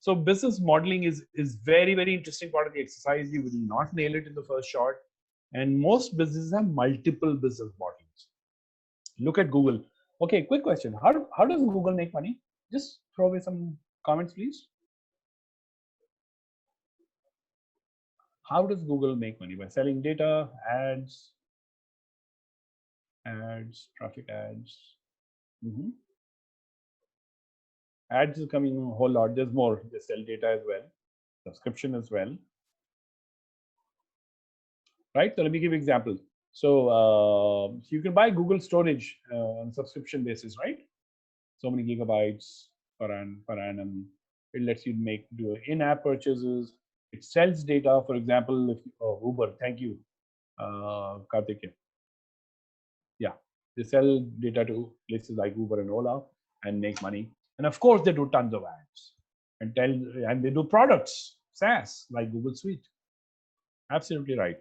So business modeling is very, very interesting part of the exercise. You will not nail it in the first shot. And most businesses have multiple business models. Look at Google. Okay, quick question. How does Google make money? Just throw away some comments, please. How does Google make money? By selling data, ads, traffic ads. Ads is coming a whole lot. There's more. They sell data as well, subscription as well. Right? So let me give you an example. So you can buy Google storage on subscription basis, right? So many gigabytes per annum. It lets you do in-app purchases. It sells data. For example, if Uber, thank you, Karthik. Yeah, they sell data to places like Uber and Ola and make money. And of course, they do tons of ads and they do products, SaaS like Google Suite. Absolutely right.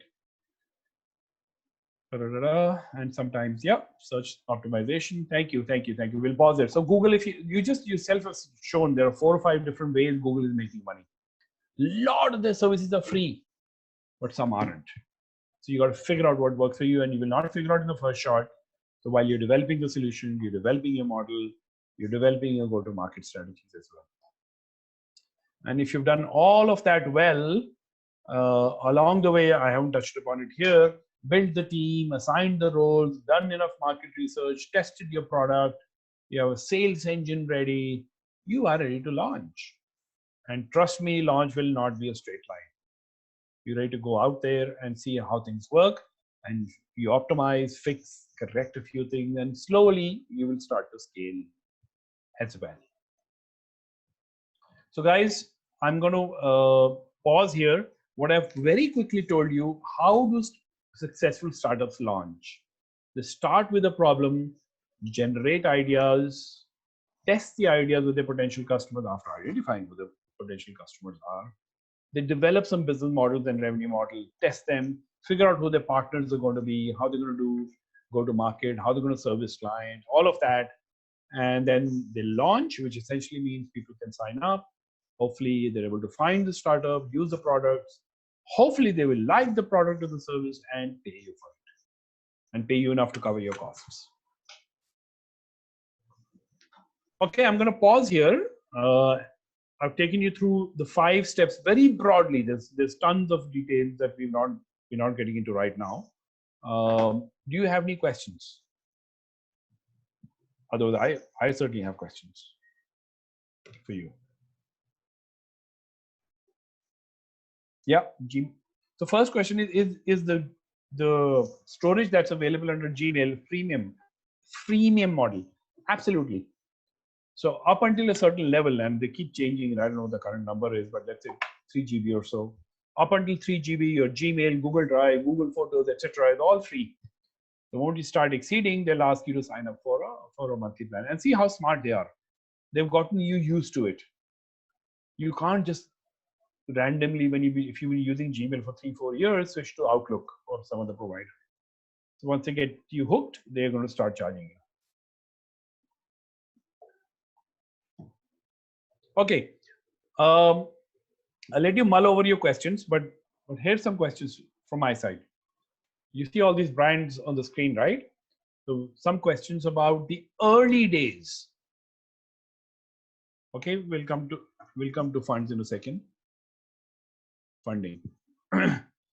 And sometimes, yeah, search optimization. Thank you. We'll pause there. So Google, if you just yourself have shown there are 4 or 5 different ways Google is making money. A lot of their services are free, but some aren't. So you got to figure out what works for you, and you will not figure out in the first shot. So while you're developing the solution, you're developing your model, you're developing your go-to-market strategies as well. And if you've done all of that well, along the way, I haven't touched upon it here, built the team, assigned the roles, done enough market research, tested your product, you have a sales engine ready, you are ready to launch. And trust me, launch will not be a straight line. You're ready to go out there and see how things work, and you optimize, fix, correct a few things, and slowly you will start to scale as well. So guys, I'm going to pause here. What I've very quickly told you, how do successful startups launch? They start with a problem, generate ideas, test the ideas with their potential customers after identifying who the potential customers are. They develop some business models and revenue models, test them, figure out who their partners are going to be, how they're going to do go to market, how they're going to service clients, all of that. And then they launch, which essentially means people can sign up. Hopefully they're able to find the startup, use the products. Hopefully they will like the product or the service and pay you for it and pay you enough to cover your costs. Okay, I'm going to pause here. I've taken you through the 5 steps very broadly. There's tons of details that we're not getting into right now. Do you have any questions? Otherwise, I certainly have questions for you. Yeah, so first question is the storage that's available under Gmail freemium model? Absolutely. So up until a certain level, and they keep changing. I don't know what the current number is, but let's say 3 GB or so. Up until 3 GB, your Gmail, Google Drive, Google Photos, etc. is all free. The moment you start exceeding, they'll ask you to sign up for a monthly plan, and see how smart they are. They've gotten you used to it. You can't just randomly, if you've been using Gmail for 3-4 years, switch to Outlook or some other provider. So once they get you hooked, they're going to start charging you. Okay, I'll let you mull over your questions, but here's some questions from my side. You see all these brands on the screen, right? So some questions about the early days. Okay, we'll come to funds in a second. Funding.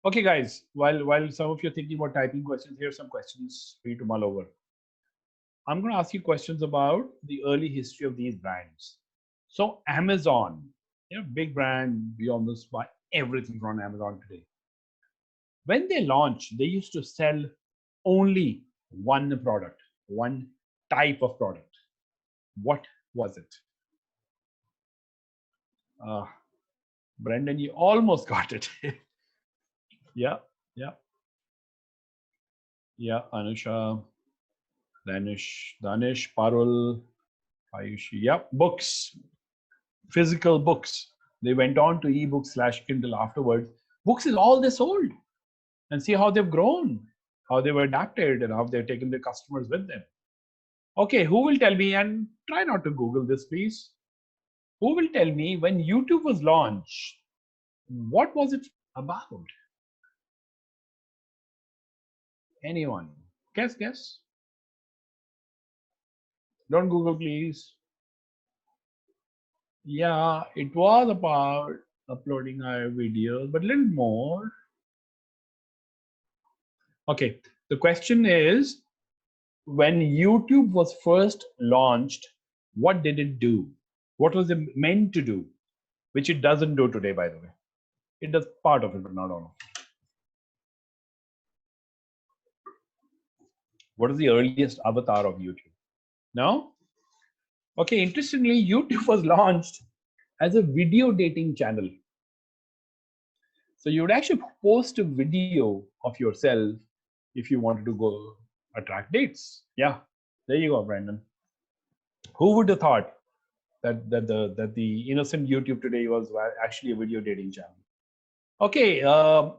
Okay, guys. While some of you are thinking about typing questions, here are some questions for you to mull over. I'm going to ask you questions about the early history of these brands. So Amazon, big brand. We almost buy everything from Amazon today. When they launched, they used to sell only one product, one type of product. What was it? Brendan, you almost got it. Yeah. Anusha, Danish, Parul, Ayushi. Yeah, books, physical books. They went on to ebook/Kindle afterwards. Books is all they sold. And see how they've grown, how they've adapted, and how they've taken their customers with them. Okay, who will tell me, and try not to Google this, please. Who will tell me when YouTube was launched, what was it about? Anyone? Guess. Don't Google, please. Yeah, it was about uploading our videos, but a little more. Okay, the question is, when YouTube was first launched, what did it do? What was it meant to do? Which it doesn't do today, by the way. It does part of it, but not all of it. What is the earliest avatar of YouTube? No? Okay, interestingly, YouTube was launched as a video dating channel. So you would actually post a video of yourself if you wanted to go attract dates. Yeah, there you go, Brandon. Who would have thought that the innocent YouTube today was actually a video dating channel? Okay,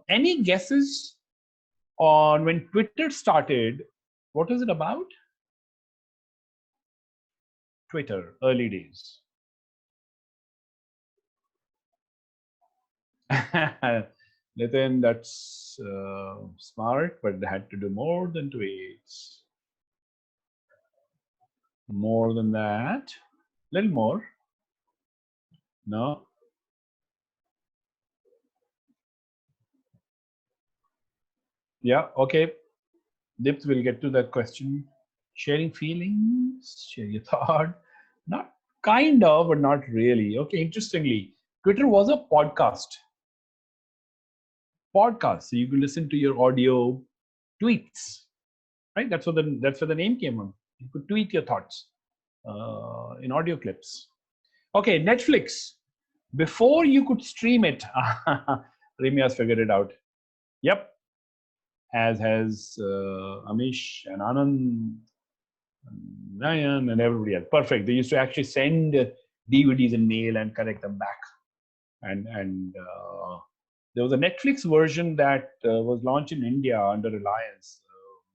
any guesses on when Twitter started? What was it about? Twitter, early days. Nitin, that's smart, but they had to do more than tweets. More than that. A little more. No. Yeah, okay. Dips will get to that question. Sharing feelings, share your thought. Not kind of, but not really. Okay, interestingly, Twitter was a podcast. So you can listen to your audio tweets, right? That's where the name came from. You could tweet your thoughts in audio clips. Okay, Netflix. Before you could stream it, Remy has figured it out. Yep, as has Amish and Anand, and Nayan, and everybody else. Perfect. They used to actually send DVDs in mail and connect them back. And there was a Netflix version that was launched in India under Reliance.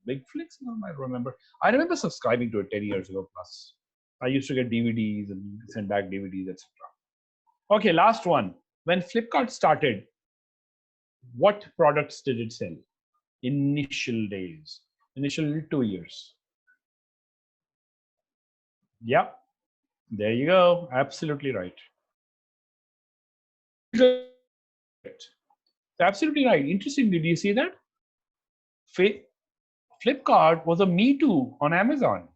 Big Flix, I remember. I remember subscribing to it 10 years ago plus. I used to get DVDs and send back DVDs, etc. Okay, last one. When Flipkart started, what products did it sell? Initial days, initial 2 years. Yeah, there you go. Absolutely right. Absolutely right. Interesting. Did you see that? Flipkart was a Me Too on Amazon.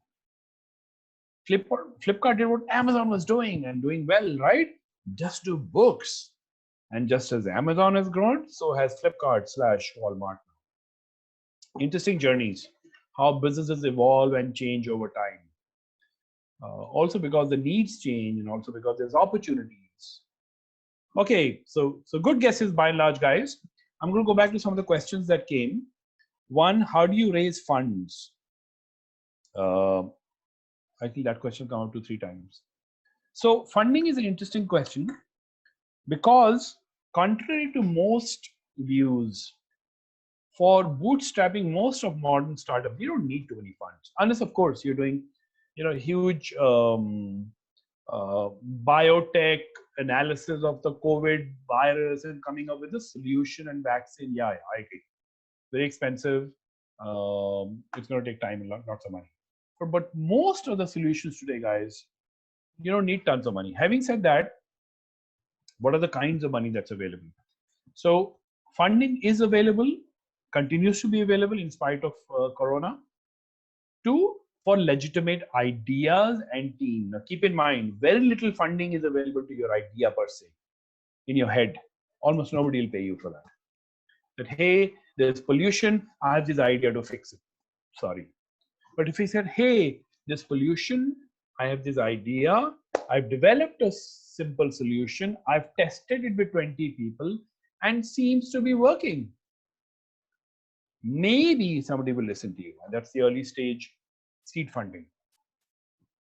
Flipkart did what Amazon was doing and doing well, right? Just do books. And just as Amazon has grown, so has Flipkart/Walmart. Interesting journeys, how businesses evolve and change over time. Also because the needs change, and also because there's opportunities. Okay, so good guesses by and large, guys. I'm going to go back to some of the questions that came. One, how do you raise funds? Uh, I think that question came up to 3 times. So funding is an interesting question because contrary to most views, for bootstrapping most of modern startups, you don't need too many funds, unless of course you're doing, huge uh, biotech analysis of the COVID virus and coming up with a solution and vaccine. Yeah, I agree. Very expensive. It's going to take time and lots of money. But most of the solutions today, guys, you don't need tons of money. Having said that, what are the kinds of money that's available? So funding is available, continues to be available in spite of Corona. Two, for legitimate ideas and team. Now keep in mind, very little funding is available to your idea per se in your head. Almost nobody will pay you for that. That, hey, there's pollution, I have this idea to fix it. Sorry. But if he said, hey, there's pollution, I have this idea, I've developed a simple solution, I've tested it with 20 people and seems to be working, maybe somebody will listen to you. And that's the early stage seed funding.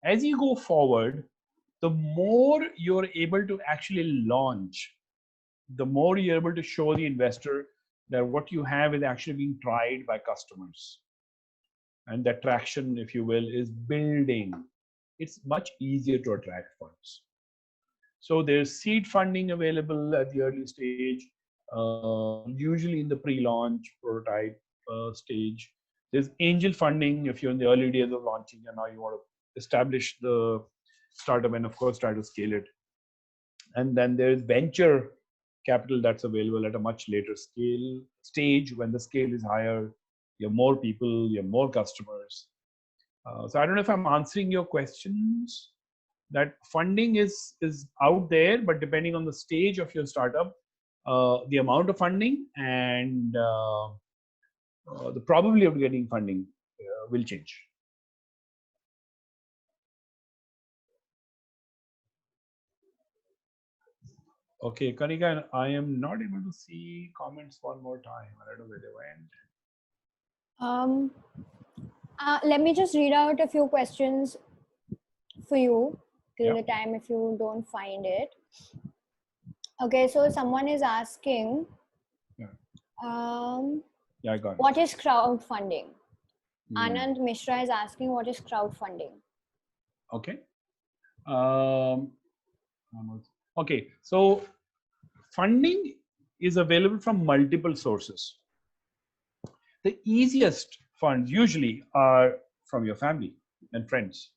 As you go forward, the more you're able to actually launch, the more you're able to show the investor that what you have is actually being tried by customers. And that traction, if you will, is building. It's much easier to attract funds. So there's seed funding available at the early stage, usually in the pre-launch prototype stage. There's angel funding if you're in the early days of launching and now you want to establish the startup and of course try to scale it. And then there's venture capital that's available at a much later stage when the scale is higher. You have more people, you have more customers. So I don't know if I'm answering your questions. That funding is out there, but depending on the stage of your startup, the amount of funding and the probability of getting funding will change. Okay, Kanika, I am not able to see comments one more time. I don't know where they went. Let me just read out a few questions for you till Yeah. the time if you don't find it. Okay, so someone is asking, Yeah. yeah, I got it. what is crowdfunding? Anand Mishra is asking, what is crowdfunding? Okay. Okay, so funding is available from multiple sources. The easiest funds usually are from your family and friends,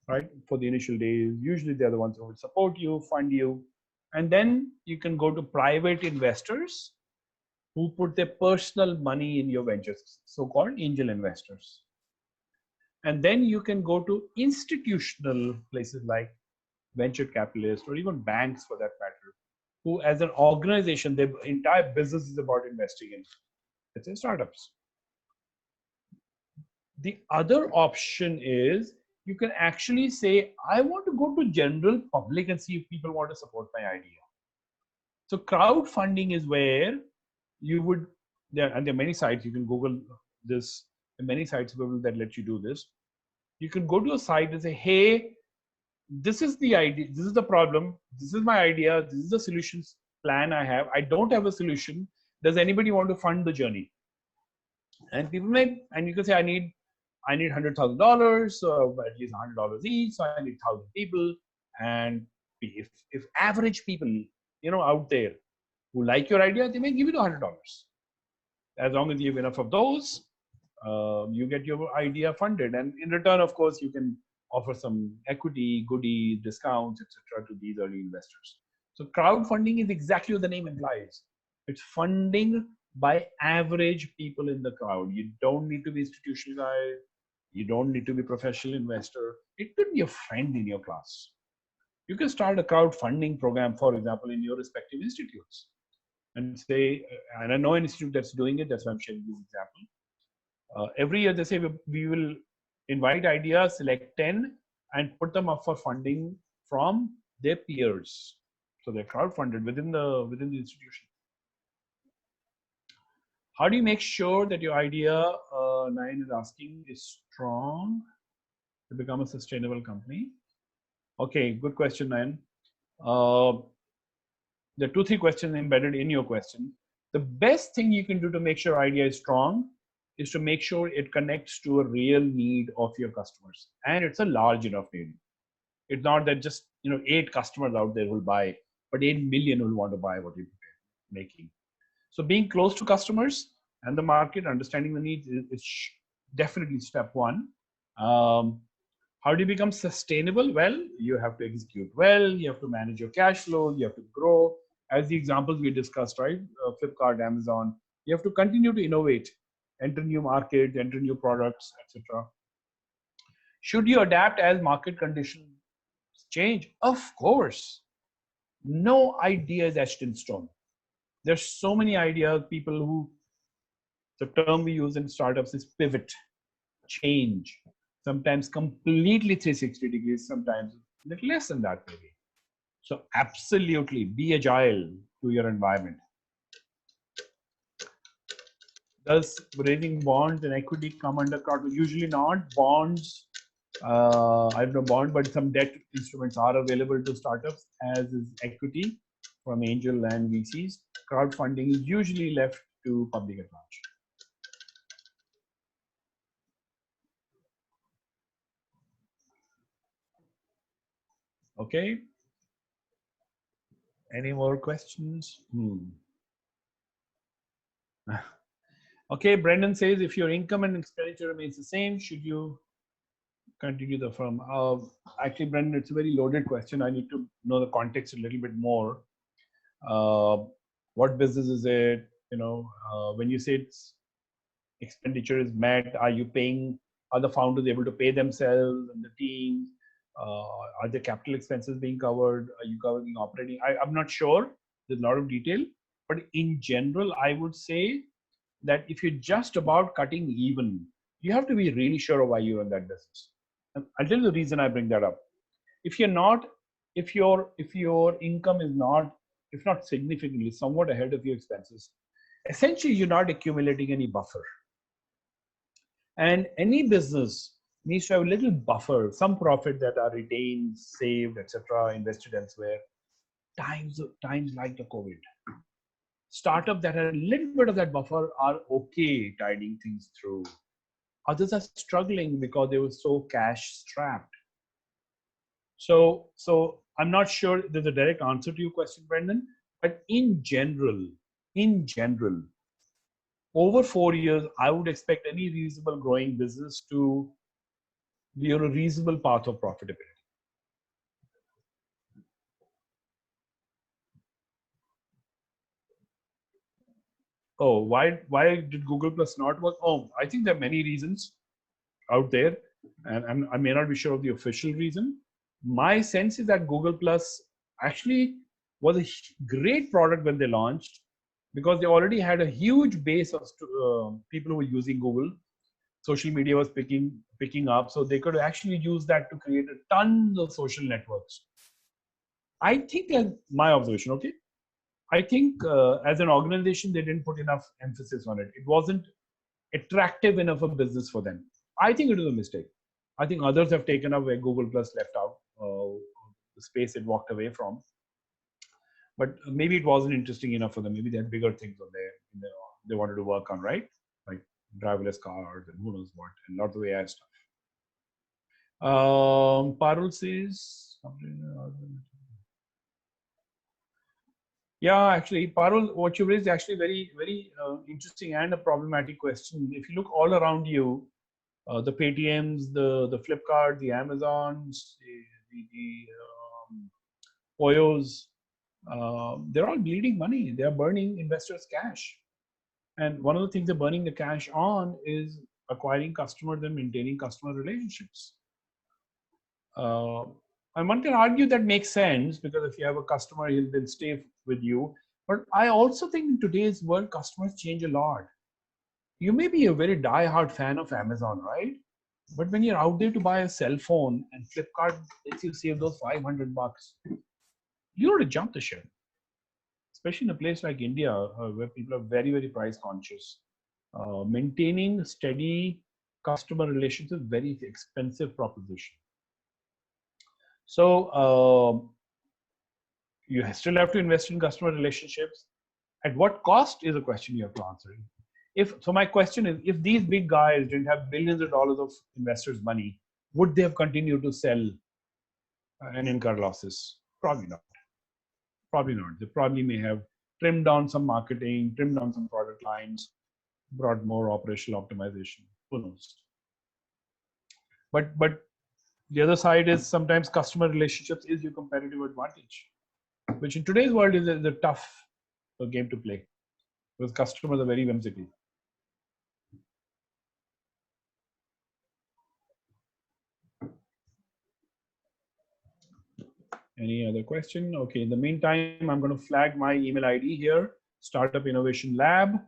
right? For the initial days, usually they're the ones who will support you, fund you. And then you can go to private investors who put their personal money in your ventures, so-called angel investors. And then you can go to institutional places like venture capitalists or even banks for that matter, who as an organization, their entire business is about investing in, let's say, startups. The other option is you can actually say, I want to go to general public and see if people want to support my idea. So crowdfunding is where you would, and there are many sites, you can Google this, there are many sites available that let you do this. You can go to a site and say, hey, this is the idea, this is the problem, this is my idea, this is the solutions plan I have. I don't have a solution. Does anybody want to fund the journey? And people may, and you can say, I need $100,000, so at least $100 each. So I need 1,000 people, and if average people, out there who like your idea, they may give you $100. As long as you have enough of those, you get your idea funded, and in return, of course, you can offer some equity, goodies, discounts, etc., to these early investors. So crowdfunding is exactly what the name implies. It's funding by average people in the crowd. You don't need to be institutional guy. You don't need to be professional investor. It could be a friend in your class. You can start a crowdfunding program, for example, in your respective institutes, and say, and I know an institute that's doing it. That's why I'm sharing this example. Every year they say we will invite ideas, select 10, and put them up for funding from their peers. So they're crowdfunded within the institution. How do you make sure that your idea, Nayan is asking, is strong to become a sustainable company? Okay, good question, Nayan. Uh, there are 2-3 questions embedded in your question. The best thing you can do to make sure idea is strong is to make sure it connects to a real need of your customers, and it's a large enough need. It's not that just 8 customers out there will buy, but 8 million will want to buy what you're making. So being close to customers and the market, understanding the needs is definitely step one. Um, how do you become sustainable? Well, you have to execute well, you have to manage your cash flow, you have to grow. As the examples we discussed, right? Flipkart, Amazon, you have to continue to innovate, enter new markets, enter new products, etc. Should you adapt as market conditions change? Of course. No idea is etched in stone. There's so many ideas, people who, the term we use in startups is pivot, change, sometimes completely 360 degrees, sometimes a little less than that maybe. So absolutely be agile to your environment. Does raising bonds and equity come under crowd? Usually not. Bonds, I don't know bond, but some debt instruments are available to startups, as is equity from angel and VCs. Crowdfunding is usually left to public at large. Okay. Any more questions? Okay, Brendan says, if your income and expenditure remains the same, should you continue the firm? Actually, Brendan, it's a very loaded question. I need to know the context a little bit more. What business is it? When you say it's expenditure is met, are you paying? Are the founders able to pay themselves and the team? Are the capital expenses being covered? Are you covering operating? I'm not sure. There's a lot of detail, but in general, I would say that if you're just about cutting even, you have to be really sure of why you run that business. And I'll tell you the reason I bring that up. If you're not, if your income is not, if not significantly, somewhat ahead of your expenses, essentially you're not accumulating any buffer. And any business needs to have a little buffer, some profit that are retained, saved, etc., invested elsewhere. Times like the COVID, startup that had a little bit of that buffer are okay tiding things through. Others are struggling because they were so cash strapped. So I'm not sure there's a direct answer to your question, Brendan, but in general, over 4 years, I would expect any reasonable growing business to be on a reasonable path of profitability. Oh, why did Google Plus not work? Oh, I think there are many reasons out there, and I may not be sure of the official reason. My sense is that Google Plus actually was a great product when they launched, because they already had a huge base of people who were using Google. Social media was picking up, so they could actually use that to create a tons of social networks. I think, like my observation, okay, I think as an organization, they didn't put enough emphasis on it. It wasn't attractive enough a business for them. I think it was a mistake. I think others have taken up where Google Plus left out, the space it walked away from. But maybe it wasn't interesting enough for them. Maybe they had bigger things on there they wanted to work on, right? Like driverless cars and who knows what, and lots of AI stuff. Parul says something. Yeah, actually, Parul, what you raised is actually very, very interesting and a problematic question. If you look all around you, the Paytms, the Flipkart, the Amazons, the Oyos, they're all bleeding money. They're burning investors' cash. And one of the things they're burning the cash on is acquiring customers and maintaining customer relationships. And one can argue that makes sense, because if you have a customer, he'll then stay with you. But I also think in today's world, customers change a lot. You may be a very die-hard fan of Amazon, right? But when you're out there to buy a cell phone and Flipkart lets you save those $500, you ought to jump the ship, especially in a place like India where people are very, very price conscious. Maintaining steady customer relations is a very expensive proposition. So you still have to invest in customer relationships. At what cost is a question you have to answer. My question is, if these big guys didn't have billions of dollars of investors' money, would they have continued to sell and incur losses? Probably not. Probably not. They probably may have trimmed down some marketing, trimmed down some product lines, brought more operational optimization. Who knows? But the other side is sometimes customer relationships is your competitive advantage, which in today's world is a tough game to play because customers are very whimsical. Any other question? Okay, in the meantime, I'm going to flag my email ID here, Startup Innovation Lab.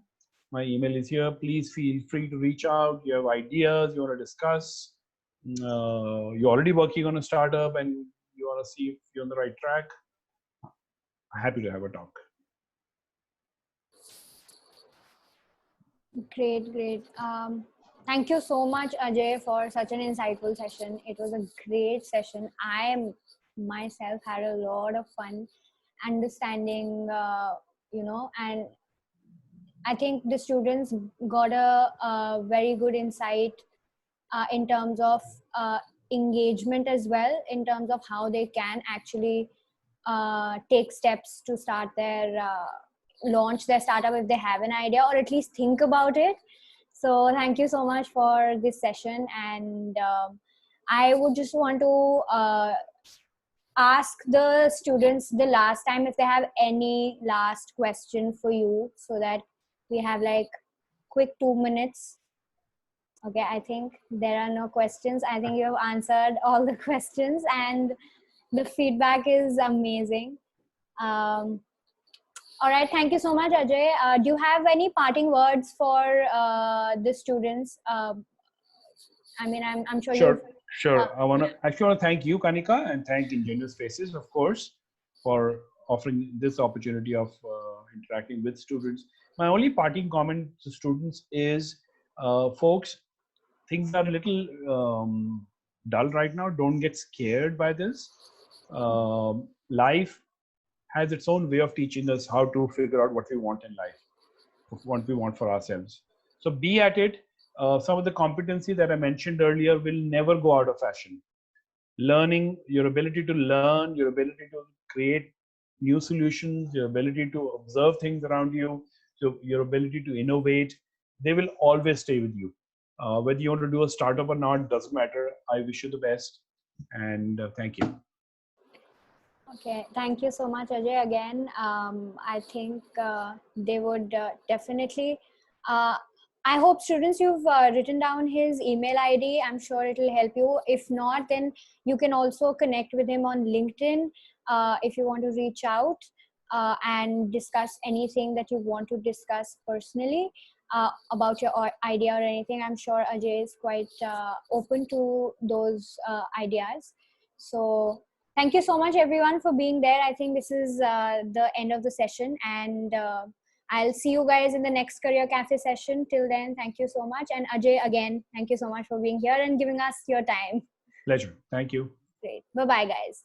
My email is here. Please feel free to reach out. You have ideas you want to discuss. You're already working on a startup and you want to see if you're on the right track. I'm happy to have a talk. Great. Thank you so much, Ajay, for such an insightful session. It was a great session. I myself had a lot of fun understanding, and I think the students got a very good insight in terms of engagement as well, in terms of how they can actually take steps to start their launch their startup if they have an idea, or at least think about it. So thank you so much for this session, and I would just want to ask the students the last time if they have any last question for you, so that we have like quick 2 minutes. Okay, I think there are no questions. I think you have answered all the questions and the feedback is amazing. All right, thank you so much, Ajay. Do you have any parting words for the students? I'm sure Sure, you've. sure. I want to actually want to thank you, Kanika, and thank Ingenious Faces, of course, for offering this opportunity of interacting with students. My only parting comment to students is, folks, things are a little dull right now. Don't get scared by this. Life has its own way of teaching us how to figure out what we want in life, what we want for ourselves. So be at it. Some of the competency that I mentioned earlier will never go out of fashion. Learning, your ability to learn, your ability to create new solutions, your ability to observe things around you, so your ability to innovate, they will always stay with you. Whether you want to do a startup or not, doesn't matter. I wish you the best, and thank you. Okay, thank you so much, Ajay. Again, I think they would definitely. Uh, I hope students, you've written down his email ID. I'm sure it will help you. If not, then you can also connect with him on LinkedIn if you want to reach out and discuss anything that you want to discuss personally about your idea or anything. I'm sure Ajay is quite open to those ideas. So thank you so much, everyone, for being there. I think this is the end of the session, and I'll see you guys in the next Career Cafe session. Till then, thank you so much. And Ajay, again, thank you so much for being here and giving us your time. Pleasure. Thank you. Great. Bye-bye, guys.